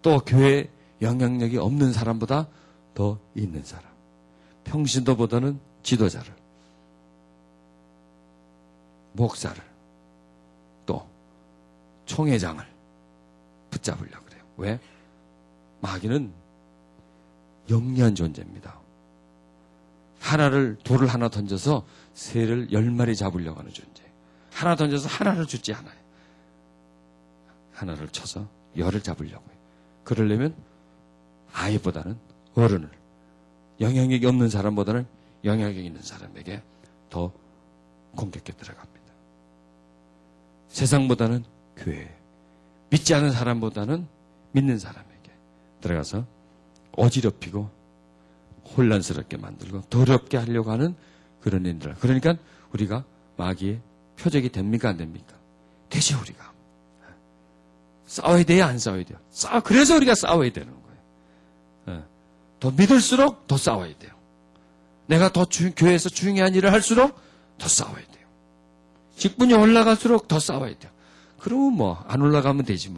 또 교회에 영향력이 없는 사람보다 더 있는 사람, 평신도보다는 지도자를, 목사를, 또 총회장을 붙잡으려고 그래요. 왜? 마귀는 영리한 존재입니다. 돌을 하나 던져서 새를 10마리 잡으려고 하는 존재. 하나 던져서 하나를 주지 않아요. 하나를 쳐서 10을 잡으려고 해요. 그러려면 아이보다는 어른을, 영향력이 없는 사람보다는 영향력 있는 사람에게 더 공격해 들어갑니다. 세상보다는 교회, 믿지 않은 사람보다는 믿는 사람에게 들어가서 어지럽히고 혼란스럽게 만들고 더럽게 하려고 하는 그런 일들. 그러니까 우리가 마귀의 표적이 됩니까? 안 됩니까? 되죠, 우리가. 싸워야 돼요? 안 싸워야 돼요? 그래서 우리가 싸워야 되는 거예요. 더 믿을수록 더 싸워야 돼요. 내가 더 교회에서 중요한 일을 할수록 더 싸워야 돼요. 직분이 올라갈수록 더 싸워야 돼요. 그러면 안 올라가면 되지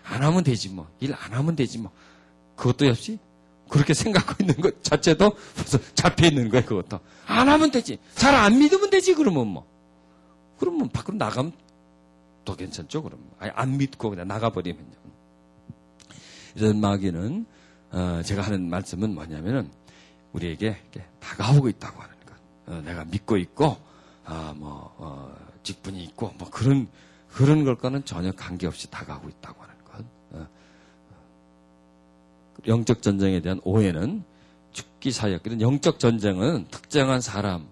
안 하면 되지 일 안 하면 되지 그것도 역시 그렇게 생각하고 있는 것 자체도 벌써 잡혀 있는 거예요, 그것도. 안 하면 되지. 잘 안 믿으면 되지, 그러면 그러면 밖으로 나가면 더 괜찮죠, 그러면. 안 믿고 그냥 나가버리면요. 이런 마귀는, 제가 하는 말씀은 뭐냐면은, 우리에게 다가오고 있다고 하는 것. 내가 믿고 있고, 직분이 있고, 그런 것과는 전혀 관계없이 다가오고 있다고 하는 것. 영적 전쟁에 대한 오해는 죽기 사역. 영적 전쟁은 특정한 사람,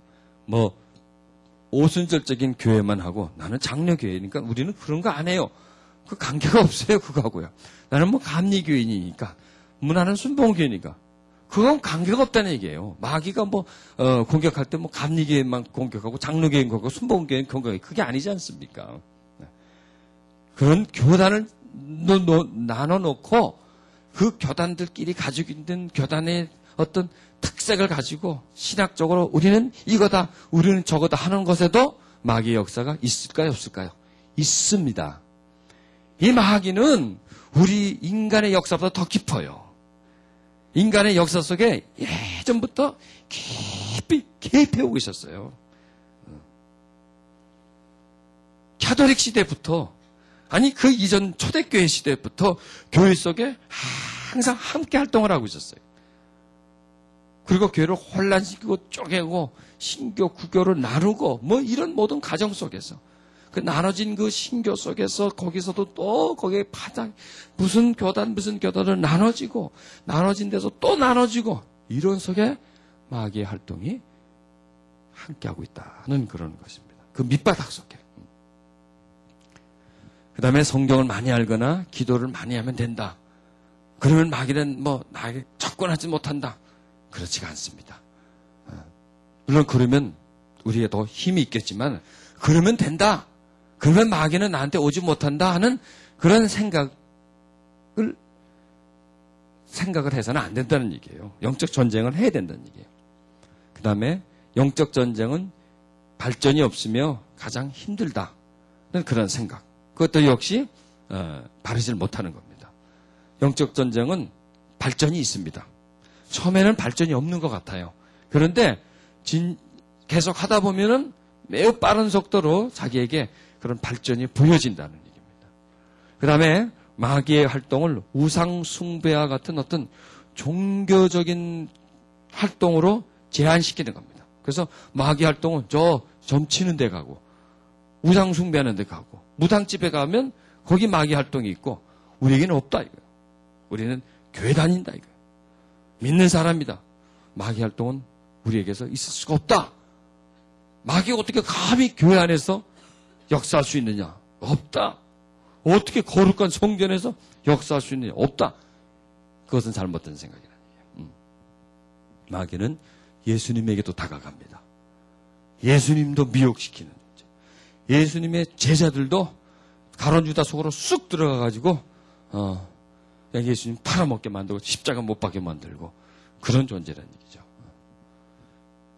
오순절적인 교회만 하고, 나는 장로교회니까 우리는 그런 거 안 해요. 그 관계가 없어요, 그거하고요. 나는 감리교인이니까, 나는 순복음교회니까. 그건 관계가 없다는 얘기예요. 마귀가 공격할 때 감리교회만 공격하고, 장로교회는 공격하고, 순복음교회는 공격하고, 그게 아니지 않습니까? 그런 교단을 나눠놓고, 그 교단들끼리 가지고 있는 교단의 어떤 특색을 가지고 신학적으로 우리는 이거다, 우리는 저거다 하는 것에도 마귀의 역사가 있을까요, 없을까요? 있습니다. 이 마귀는 우리 인간의 역사보다 더 깊어요. 인간의 역사 속에 예전부터 깊이 개입해오고 있었어요. 가톨릭 시대부터, 아니 그 이전 초대교회 시대부터 교회 속에 항상 함께 활동을 하고 있었어요. 그리고 교회를 혼란시키고 쪼개고 신교, 구교를 나누고 뭐 이런 모든 과정 속에서 그 나눠진 그 신교 속에서 거기서도 또 거기에 파장, 무슨 교단을 나눠지고 나눠진 데서 또 나눠지고 이런 속에 마귀의 활동이 함께하고 있다는 그런 것입니다. 그 밑바닥 속에. 그 다음에 성경을 많이 알거나 기도를 많이 하면 된다. 그러면 마귀는 뭐 나에게 접근하지 못한다. 그렇지가 않습니다. 물론 그러면 우리에 더 힘이 있겠지만 그러면 된다. 그러면 마귀는 나한테 오지 못한다 하는 그런 생각을 해서는 안 된다는 얘기예요. 영적 전쟁을 해야 된다는 얘기예요. 그 다음에 영적 전쟁은 발전이 없으며 가장 힘들다는 그런 생각. 그것도 역시 바르질 못하는 겁니다. 영적 전쟁은 발전이 있습니다. 처음에는 발전이 없는 것 같아요. 그런데 계속 하다 보면은 매우 빠른 속도로 자기에게 그런 발전이 보여진다는 얘기입니다. 그 다음에 마귀의 활동을 우상 숭배와 같은 어떤 종교적인 활동으로 제한시키는 겁니다. 그래서 마귀 활동은 저 점치는 데 가고 우상 숭배하는 데 가고 무당집에 가면 거기 마귀 활동이 있고 우리에게는 없다 이거예요. 우리는 교회 다닌다 이거예요. 믿는 사람이다. 마귀 활동은 우리에게서 있을 수가 없다. 마귀가 어떻게 감히 교회 안에서 역사할 수 있느냐? 없다. 어떻게 거룩한 성전에서 역사할 수 있느냐? 없다. 그것은 잘못된 생각이라는 얘기예요. 마귀는 예수님에게도 다가갑니다. 예수님도 미혹시키는 문제. 예수님의 제자들도 가룟 유다 속으로 쑥 들어가가지고 예수님 팔아먹게 만들고 십자가 못 박게 만들고 그런 존재라는 얘기죠.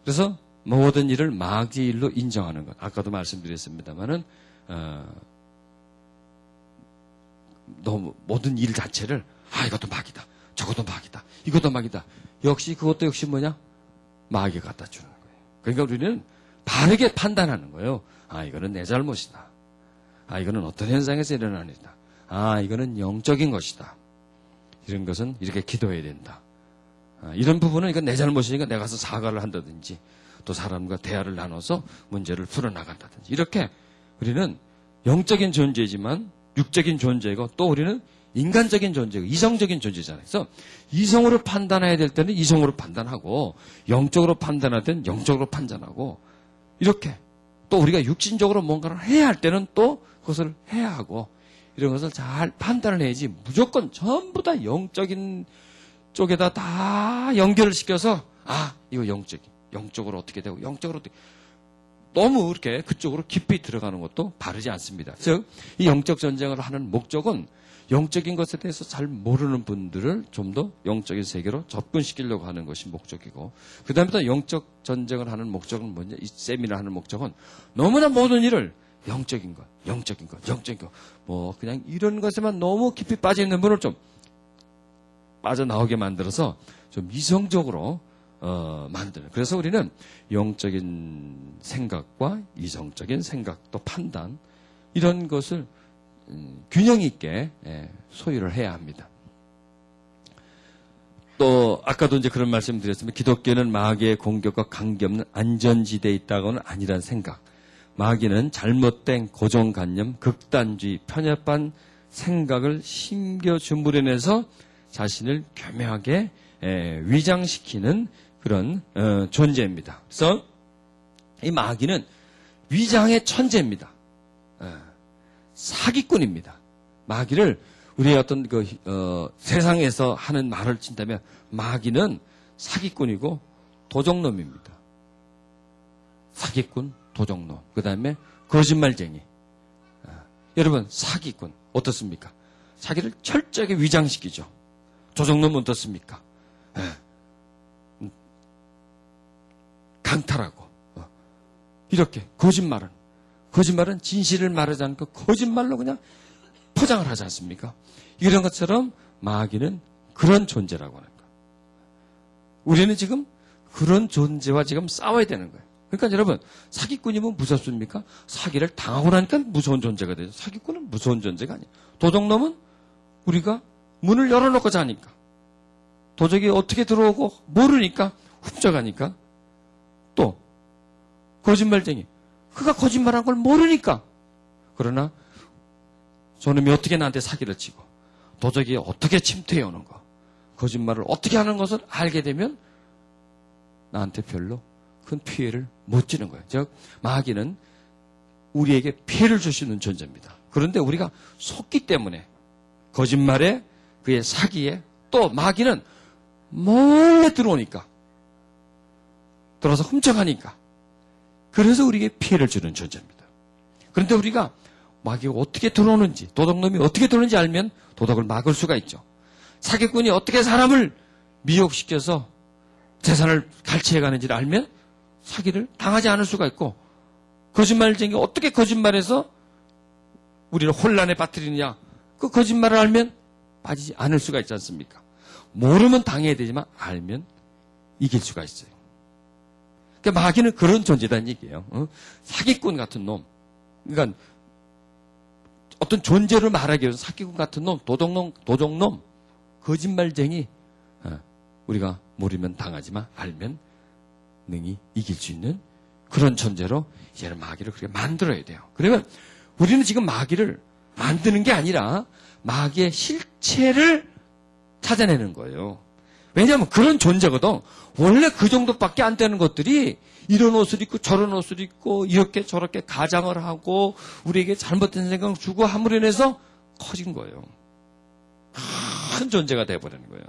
그래서 모든 일을 마귀의 일로 인정하는 것. 아까도 말씀드렸습니다만은 너무 모든 일 자체를 이것도 마귀다. 저것도 마귀다. 이것도 마귀다. 역시 그것도 역시 뭐냐? 마귀가 갖다 주는 거예요. 그러니까 우리는 바르게 판단하는 거예요. 이거는 내 잘못이다. 이거는 어떤 현상에서 일어나는 일이다. 이거는 영적인 것이다. 이런 것은 이렇게 기도해야 된다. 이런 부분은 이건 내 잘못이니까 내가 가서 사과를 한다든지 또 사람과 대화를 나눠서 문제를 풀어나간다든지 이렇게 우리는 영적인 존재지만 육적인 존재이고 또 우리는 인간적인 존재고 이성적인 존재잖아요. 그래서 이성으로 판단해야 될 때는 이성으로 판단하고 영적으로 판단할 때는 영적으로 판단하고 이렇게 또 우리가 육신적으로 뭔가를 해야 할 때는 또 그것을 해야 하고 이런 것을 잘 판단을 해야지 무조건 전부 다 영적인 쪽에다 다 연결을 시켜서 이거 영적으로 어떻게 되고 영적으로 어떻게 너무 이렇게 그쪽으로 깊이 들어가는 것도 바르지 않습니다. 즉 이 영적 전쟁을 하는 목적은 영적인 것에 대해서 잘 모르는 분들을 좀 더 영적인 세계로 접근시키려고 하는 것이 목적이고 그 다음에 또 영적 전쟁을 하는 목적은 뭐냐? 이 세미나 하는 목적은 너무나 모든 일을 영적인 것 뭐 그냥 이런 것에만 너무 깊이 빠져 있는 분을 좀 빠져나오게 만들어서 좀 이성적으로 만드는. 그래서 우리는 영적인 생각과 이성적인 생각 또 판단 이런 것을 균형 있게 소유를 해야 합니다. 또 아까도 이제 그런 말씀 드렸습니다. 기독교는 마귀의 공격과 관계없는 안전지대에 있다고는 아니란 생각. 마귀는 잘못된 고정관념, 극단주의, 편협한 생각을 심겨 주무려내서 자신을 교묘하게 위장시키는 그런 존재입니다. 그래서 이 마귀는 위장의 천재입니다. 사기꾼입니다. 마귀를 우리의 어떤 세상에서 하는 말을 친다면 마귀는 사기꾼이고 도적놈입니다. 사기꾼, 도적놈. 그 다음에 거짓말쟁이. 여러분 사기꾼 어떻습니까? 자기를 철저하게 위장시키죠. 도적놈은 어떻습니까? 강탈하고 이렇게 거짓말은 진실을 말하지 않고 거짓말로 그냥 포장을 하지 않습니까? 이런 것처럼 마귀는 그런 존재라고 하는 거예요. 우리는 지금 그런 존재와 지금 싸워야 되는 거예요. 그러니까 여러분, 사기꾼이면 무섭습니까? 사기를 당하고 나니까 무서운 존재가 되죠. 사기꾼은 무서운 존재가 아니에요. 도둑놈은 우리가 문을 열어놓고 자니까, 도적이 어떻게 들어오고 모르니까 훔쳐가니까, 또 거짓말쟁이, 그가 거짓말한 걸 모르니까. 그러나 저놈이 어떻게 나한테 사기를 치고 도적이 어떻게 침투해 오는 거, 거짓말을 어떻게 하는 것을 알게 되면 나한테 별로 큰 피해를 못 주는 거예요. 즉 마귀는 우리에게 피해를 줄 수 있는 존재입니다. 그런데 우리가 속기 때문에, 거짓말에, 그의 사기에, 또 마귀는 몰래 들어오니까, 들어와서 훔쳐가니까, 그래서 우리에게 피해를 주는 존재입니다. 그런데 우리가 마귀가 어떻게 들어오는지, 도둑놈이 어떻게 들어오는지 알면 도둑을 막을 수가 있죠. 사기꾼이 어떻게 사람을 미혹시켜서 재산을 갈취해가는지를 알면 사기를 당하지 않을 수가 있고, 거짓말쟁이가 어떻게 거짓말해서 우리를 혼란에 빠뜨리느냐, 그 거짓말을 알면 빠지지 않을 수가 있지 않습니까? 모르면 당해야 되지만 알면 이길 수가 있어요. 그러니까 마귀는 그런 존재다는 얘기예요. 사기꾼 같은 놈, 그러니까 어떤 존재를 말하기 위해서 사기꾼 같은 놈, 도둑놈, 거짓말쟁이, 우리가 모르면 당하지만 알면 능히 이길 수 있는 그런 존재로 이제는 마귀를 그렇게 만들어야 돼요. 그러면 우리는 지금 마귀를 만드는 게 아니라 마귀의 실체를 찾아내는 거예요. 왜냐하면 그런 존재거든. 원래 그 정도밖에 안 되는 것들이 이런 옷을 입고 저런 옷을 입고 이렇게 저렇게 가장을 하고 우리에게 잘못된 생각을 주고 함으로 인해서 커진 거예요. 큰 존재가 되어버리는 거예요.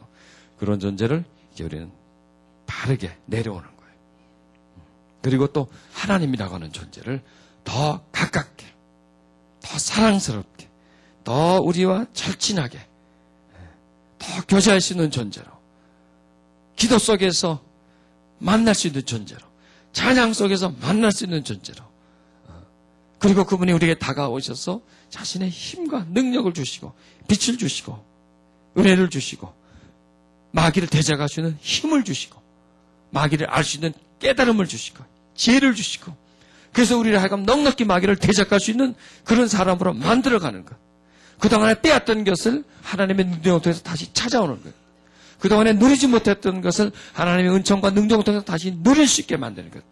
그런 존재를 이제 우리는 바르게 내려오는 거예요. 그리고 또 하나님이라고 하는 존재를 더 가깝게, 더 사랑스럽게, 더 우리와 절친하게, 더 교제할 수 있는 존재로, 기도 속에서 만날 수 있는 존재로, 찬양 속에서 만날 수 있는 존재로, 그리고 그분이 우리에게 다가오셔서 자신의 힘과 능력을 주시고 빛을 주시고 은혜를 주시고 마귀를 대적할 수 있는 힘을 주시고 마귀를 알 수 있는 깨달음을 주시고 지혜를 주시고, 그래서 우리를 하여금 넉넉히 마귀를 대적할 수 있는 그런 사람으로 만들어가는 것. 그동안에 빼앗던 것을 하나님의 능력을 통해서 다시 찾아오는 것. 그동안에 누리지 못했던 것을 하나님의 은총과 능력을 통해서 다시 누릴 수 있게 만드는 것.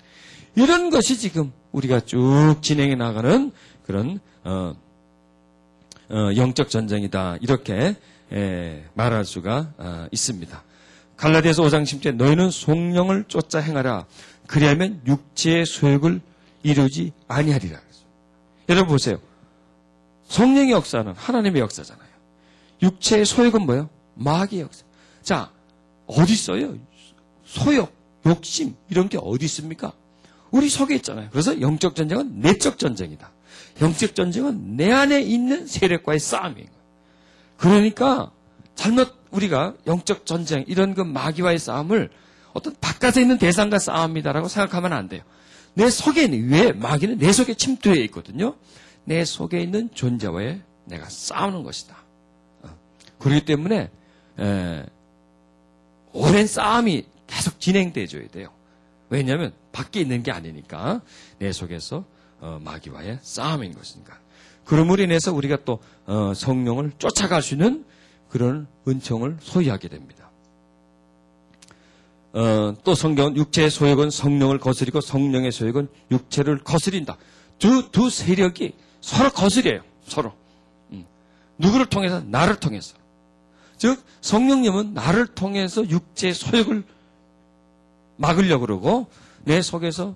이런 것이 지금 우리가 쭉 진행해 나가는 그런 영적 전쟁이다, 이렇게 말할 수가 있습니다. 갈라디아서 5장 10절에 너희는 성령을 쫓아 행하라, 그리하면 육체의 소욕을 이루지 아니하리라. 여러분 보세요. 성령의 역사는 하나님의 역사잖아요. 육체의 소욕은 뭐예요? 마귀의 역사. 자, 어디 있어요? 소욕, 욕심 이런 게 어디 있습니까? 우리 속에 있잖아요. 그래서 영적 전쟁은 내적 전쟁이다. 영적 전쟁은 내 안에 있는 세력과의 싸움이에요. 그러니까 잘못 우리가 영적 전쟁, 이런 그 마귀와의 싸움을 어떤 바깥에 있는 대상과 싸움이다라고 생각하면 안 돼요. 내 속에 있는, 왜 마귀는 내 속에 침투해 있거든요. 내 속에 있는 존재와의 내가 싸우는 것이다. 그렇기 때문에 오랜 싸움이 계속 진행돼줘야 돼요. 왜냐하면 밖에 있는 게 아니니까 내 속에서 마귀와의 싸움인 것이니까. 그러므로 인해서 우리가 또 성령을 쫓아갈 수 있는 그런 은총을 소유하게 됩니다. 또 성경은 육체의 소욕은 성령을 거스리고 성령의 소욕은 육체를 거스린다. 두 세력이 서로 거스려요. 서로. 누구를 통해서? 나를 통해서. 즉 성령님은 나를 통해서 육체의 소욕을 막으려고 그러고, 내 속에서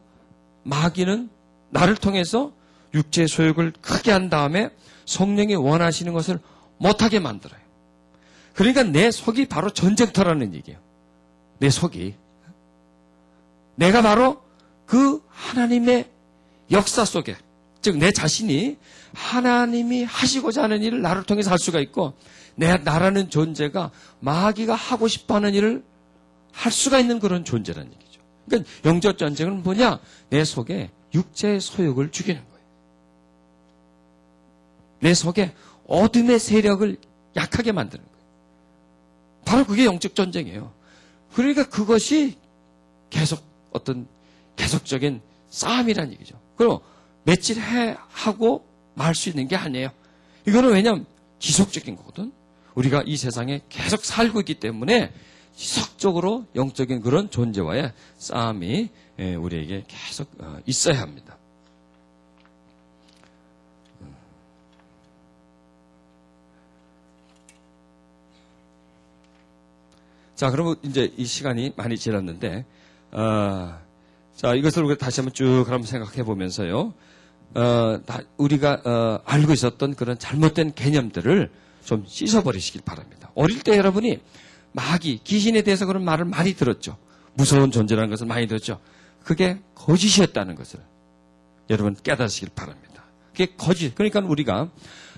마귀는 나를 통해서 육체의 소욕을 크게 한 다음에 성령이 원하시는 것을 못하게 만들어요. 그러니까 내 속이 바로 전쟁터라는 얘기예요. 내 속이. 내가 바로 그 하나님의 역사 속에, 즉 내 자신이 하나님이 하시고자 하는 일을 나를 통해서 할 수가 있고, 나라는 존재가 마귀가 하고 싶어하는 일을 할 수가 있는 그런 존재라는 얘기죠. 그러니까 영적 전쟁은 뭐냐? 내 속에 육체의 소욕을 죽이는 거예요. 내 속에 어둠의 세력을 약하게 만드는 거예요. 바로 그게 영적 전쟁이에요. 그러니까 그것이 계속적인 싸움이라는 얘기죠. 그럼 며칠 하고 말 수 있는 게 아니에요. 이거는 왜냐하면 지속적인 거거든. 우리가 이 세상에 계속 살고 있기 때문에 지속적으로 영적인 그런 존재와의 싸움이 우리에게 계속 있어야 합니다. 자, 그러면 이제 이 시간이 많이 지났는데, 자, 이것을 우리가 다시 한번 쭉 한번 생각해 보면서요, 우리가 알고 있었던 그런 잘못된 개념들을 좀 씻어버리시길 바랍니다. 어릴 때 여러분이 마귀, 귀신에 대해서 그런 말을 많이 들었죠. 무서운 존재라는 것을 많이 들었죠. 그게 거짓이었다는 것을 여러분 깨닫으시길 바랍니다. 그게 거짓. 그러니까 우리가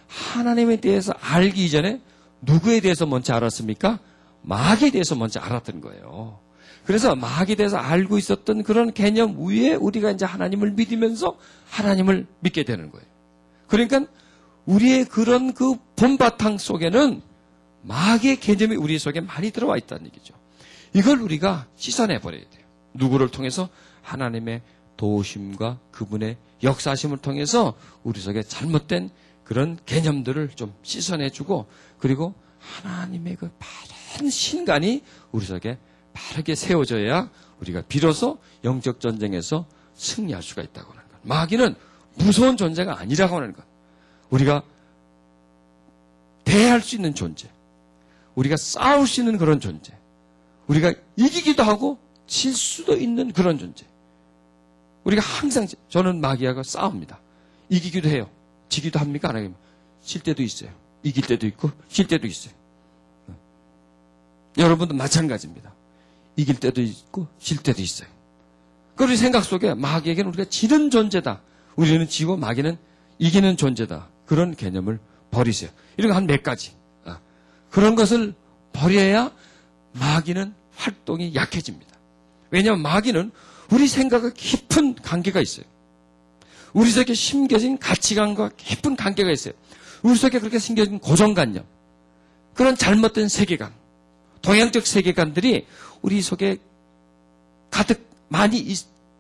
하나님에 대해서 알기 이전에 누구에 대해서 먼저 알았습니까? 마귀에 대해서 먼저 알았던 거예요. 그래서 마귀에 대해서 알고 있었던 그런 개념 위에 우리가 이제 하나님을 믿으면서 하나님을 믿게 되는 거예요. 그러니까 우리의 그런 그 본바탕 속에는 마귀의 개념이 우리 속에 많이 들어와 있다는 얘기죠. 이걸 우리가 씻어내 버려야 돼요. 누구를 통해서? 하나님의 도우심과 그분의 역사심을 통해서 우리 속에 잘못된 그런 개념들을 좀 씻어내주고, 그리고 하나님의 그 바른 신간이 우리 속에 바르게 세워져야 우리가 비로소 영적 전쟁에서 승리할 수가 있다고 하는 것. 마귀는 무서운 존재가 아니라고 하는 것. 우리가 대할 수 있는 존재, 우리가 싸울 수 있는 그런 존재, 우리가 이기기도 하고 질 수도 있는 그런 존재. 우리가 항상, 저는 마귀하고 싸웁니다. 이기기도 해요. 지기도 합니까? 안 하면 질 때도 있어요. 이길 때도 있고 질 때도 있어요. 여러분도 마찬가지입니다. 이길 때도 있고 질 때도 있어요. 그 우리 생각 속에 마귀에게는 우리가 지는 존재다. 우리는 지고 마귀는 이기는 존재다. 그런 개념을 버리세요. 이런 거 한 몇 가지. 그런 것을 버려야 마귀는 활동이 약해집니다. 왜냐하면 마귀는 우리 생각과 깊은 관계가 있어요. 우리 속에 심겨진 가치관과 깊은 관계가 있어요. 우리 속에 그렇게 심겨진 고정관념, 그런 잘못된 세계관, 동양적 세계관들이 우리 속에 가득 많이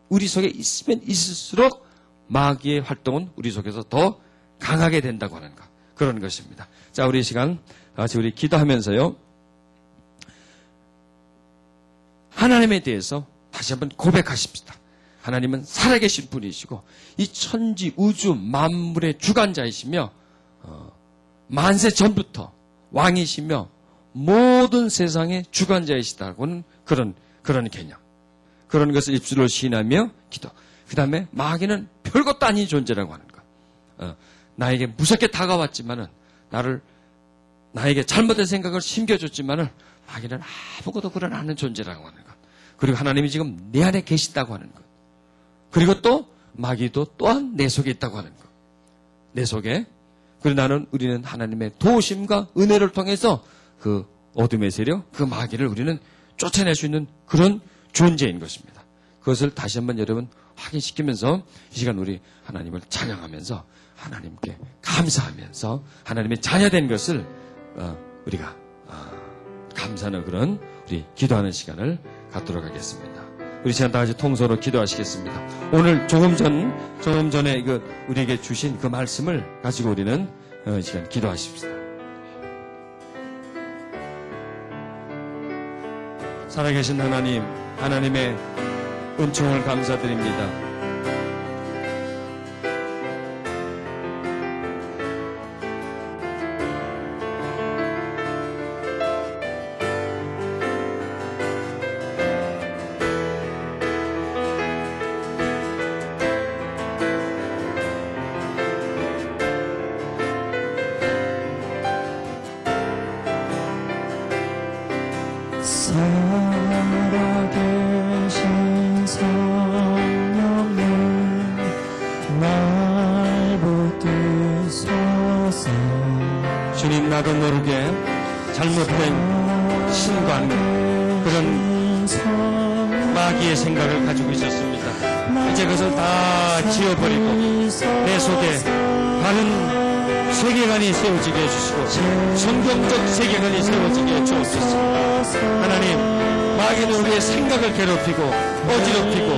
우리 속에 있으면 있을수록 마귀의 활동은 우리 속에서 더 강하게 된다고 하는 것, 그런 것입니다. 자, 우리 이 시간 같이 우리 기도하면서요, 하나님에 대해서 다시 한번 고백하십시다. 하나님은 살아계신 분이시고 이 천지 우주 만물의 주관자이시며 만세 전부터 왕이시며 모든 세상의 주관자이시다고는 그런 개념, 그런 것을 입술로 시인하며 기도. 그 다음에 마귀는 별것도 아닌 존재라고 하는 것. 나에게 무섭게 다가왔지만은 나에게 잘못된 생각을 심겨줬지만은 마귀는 아무것도 그런 않은 존재라고 하는 것. 그리고 하나님이 지금 내 안에 계시다고 하는 것. 그리고 또 마귀도 또한 내 속에 있다고 하는 것. 내 속에. 그리고 우리는 하나님의 도우심과 은혜를 통해서 그 어둠의 세력, 그 마귀를 우리는 쫓아낼 수 있는 그런 존재인 것입니다. 그것을 다시 한번 여러분 확인시키면서 이 시간 우리 하나님을 찬양하면서 하나님께 감사하면서 하나님의 자녀된 것을 우리가 감사하는 그런 우리 기도하는 시간을 갖도록 하겠습니다. 우리 시간 다 같이 통성으로 기도하시겠습니다. 오늘 조금 전에 우리에게 주신 그 말씀을 가지고 우리는 이 시간 기도하십시다. 살아계신 하나님, 하나님의 은총을 감사드립니다. 살아계신 성령님 날 붙드소서. 주님, 나도 모르게 잘못된 신관, 그런 마귀의 생각을 가지고 있었습니다. 이제 그것을 다 지워버리고 내 속에 바른 세계관이 세워지게 해주시고 성경적 세계관이 세워지게 해주옵소서. 하나님, 마귀는 우리의 생각을 괴롭히고 어지럽히고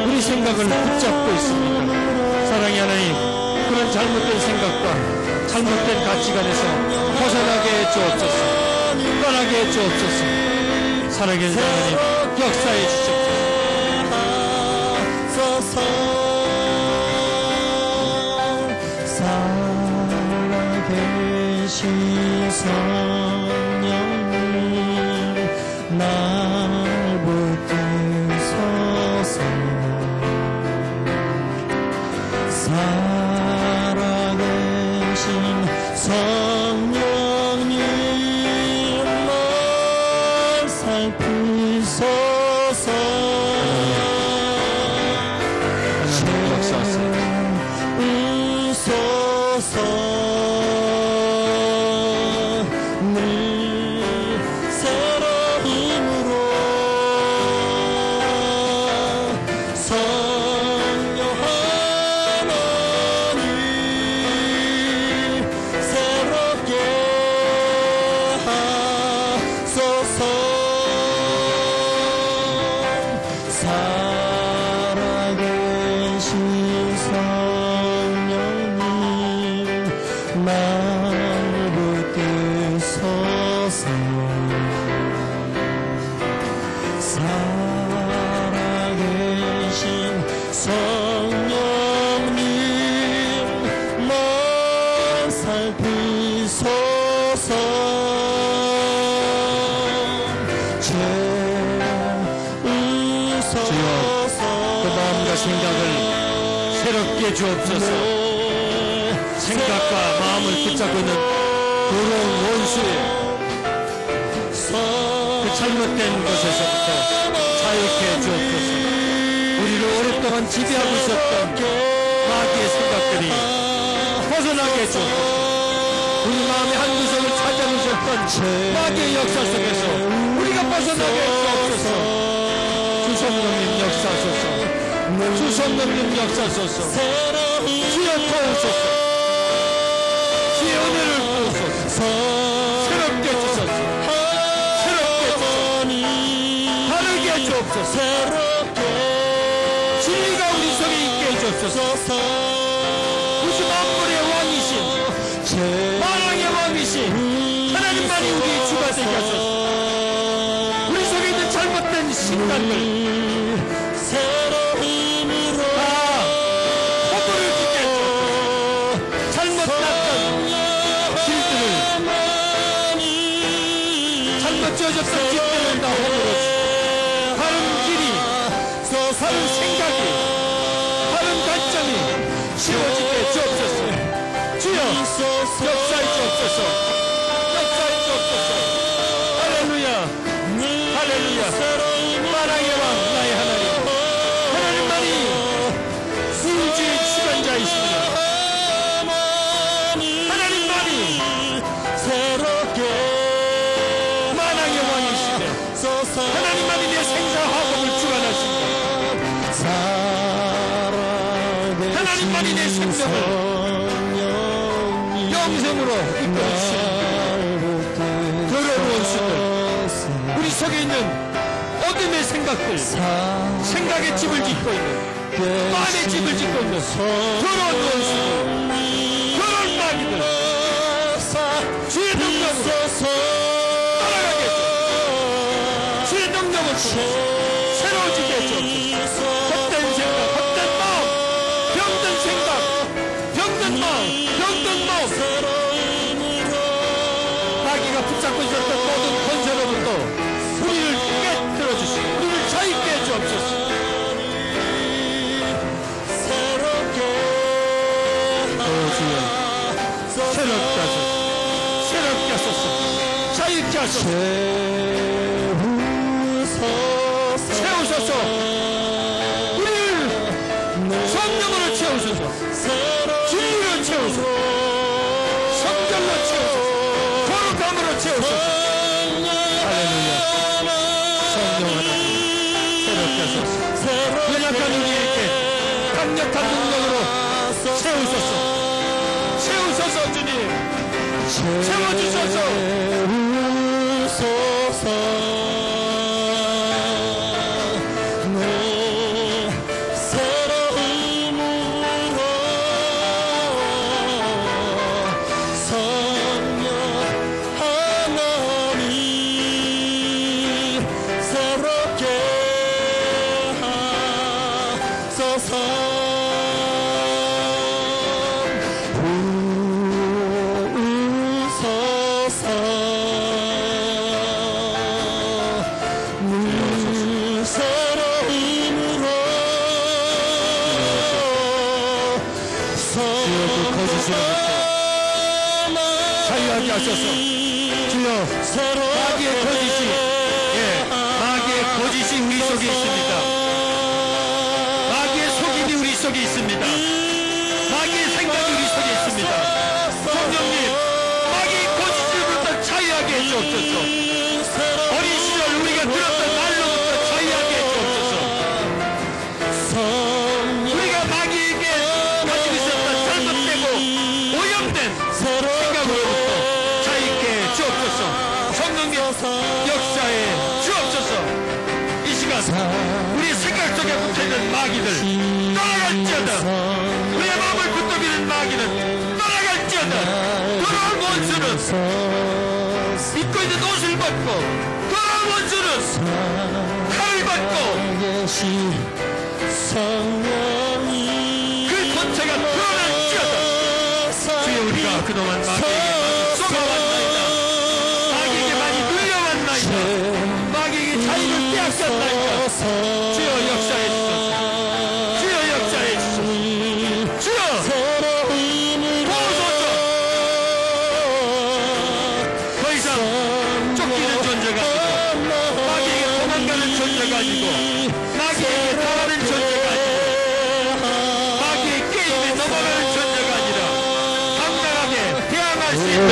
우리 생각을 붙잡고 있습니다. 사랑의 하나님, 그런 잘못된 생각과 잘못된 가치관에서 벗어나게 해주옵소서. 떠나게 해주옵소서. 살아계신 하나님, 역사해 주시옵소서. 살아계신 성령님 날 붙드소서. 살아계신 성령님 날 살피소서. 하나님 역사하세요. 늘 새로운 힘으로 성령 하나님 새롭게 하소서. 살아계신 성령님 날 붙드소서. 살아계신 성령님 날 살피소서. 죄의소서. 그 마음과 생각을 새롭게 주옵소서. 생각과 마음을 붙잡고 있는 더러운 원수의 그 잘못된 것에서부터 자유케 해주옵소서. 우리를 오랫동안 지배하고 있었던 마귀의 생각들이 벗어나게 해주옵소서. 우리 마음의 한 구석을 찾아오셨던 마귀의 역사 속에서 우리가 벗어나게 해주옵소서. 주성령님 역사하소서. 주성령님 역사하소서. 주여 도우소서. 주의 은혜를 부으소서. 새롭게 주소서. 새롭게 주소서. 다르게 해주옵소서. 진리가 우리 속에 있게 해주옵소서. 우주 만물의 왕이신 만왕의 왕이신 하나님만이 우리의 주가 되게 하소서. 우리 속에 있는 잘못된 신단들 다 허물을 짓게 해주옵소서. 잘못났던 길들을 잘못 지어졌던 길들을 다 허물어 주시고 바른 길이 바른 생각이 바른 관점이 지워지게 주옵소서. 주여 역사해 주옵소서. 역사해 주옵소서. 할렐루야 할렐루야. 만왕의 왕 나의 하나님, 하나님만이 우주의 주관자이십니다. 하나님만이 만왕의 왕이시며 하나님만이 내 생사화복을 주관하십니다. 하나님만이 내 생명을 영생으로 이끌어주십니다. 더러운 원수들, 우리 속에 있는 어둠의 생각들, 생각의 집을 짓고 있는, 마음의 집을 짓고 있는 더러운 원수들, 더러운 마귀들, 주의 능력으로 따라가게 해주옵소서. 주의 능력을 통해 새로워지게 해주옵소서. 헛된 생각, 헛된 마음, 병든 생각, 병든 마음, 병든 마음, 마귀가 붙잡고 있었던 모든 권세로부터 우리를 깨뜨려 주시고 우리를 자유케 해주옵소서. 주여 새롭게 하소서. 새롭게 하소서. 자유케 하소서. 채우소서. 우리를 성령으로 채우소서. 진리로 채우소서. 성결로 채우소서. 거룩함으로 채우소서. 할렐루야. 성령 하나님 새롭게 하옵소서. 연약한 우리에게 강력한 능력으로 채우소서. 채우소서 주님. 채워주소서. 자유하게 하소서. 주여, 마귀의 거짓이, 마귀의 거짓이 우리 속에 있습니다. 마귀의 속임이 우리 속에 있습니다. 마귀의 생각이 우리 속에 있습니다. 성령님, 마귀의 거짓으로부터 자유하게 해주옵소서. 어린 시절 우리가 들었던 말로부터 자유하게 해주옵소서. 우리가 마귀에게 가지고 있었던 잘못되고 오염된 생각으로부터 자유있게 주옵소서. 성령님 역사에 주옵소서. 이 시간 우리 생각 속에 붙어있는 마귀들 떠나갈지어다. 우리의 마음을 붙들기는 마귀는 떠나갈지어다. 돌아온 원수는 입고 있는 옷을 벗고 돌아온 원수는 칼을 벗고 그 권세가 드러날지어다. 주여, 우리가 그동안 마귀에게 쏘가왔나이다. 마귀에게 많이 눌려왔나이다. 마귀에게 자유를 빼앗겼나이다. 주여 역사해 주소서. 주여 역사해 주소서. 주여 도우소서. 더 이상 쫓기는 존재가 아니고 마귀에게 도망가는 존재가 아니고 마귀에게 당하는 존재가 아니고 마귀의 게임에 넘어가는 존재가 아니라 당당하게 대항할 수 있는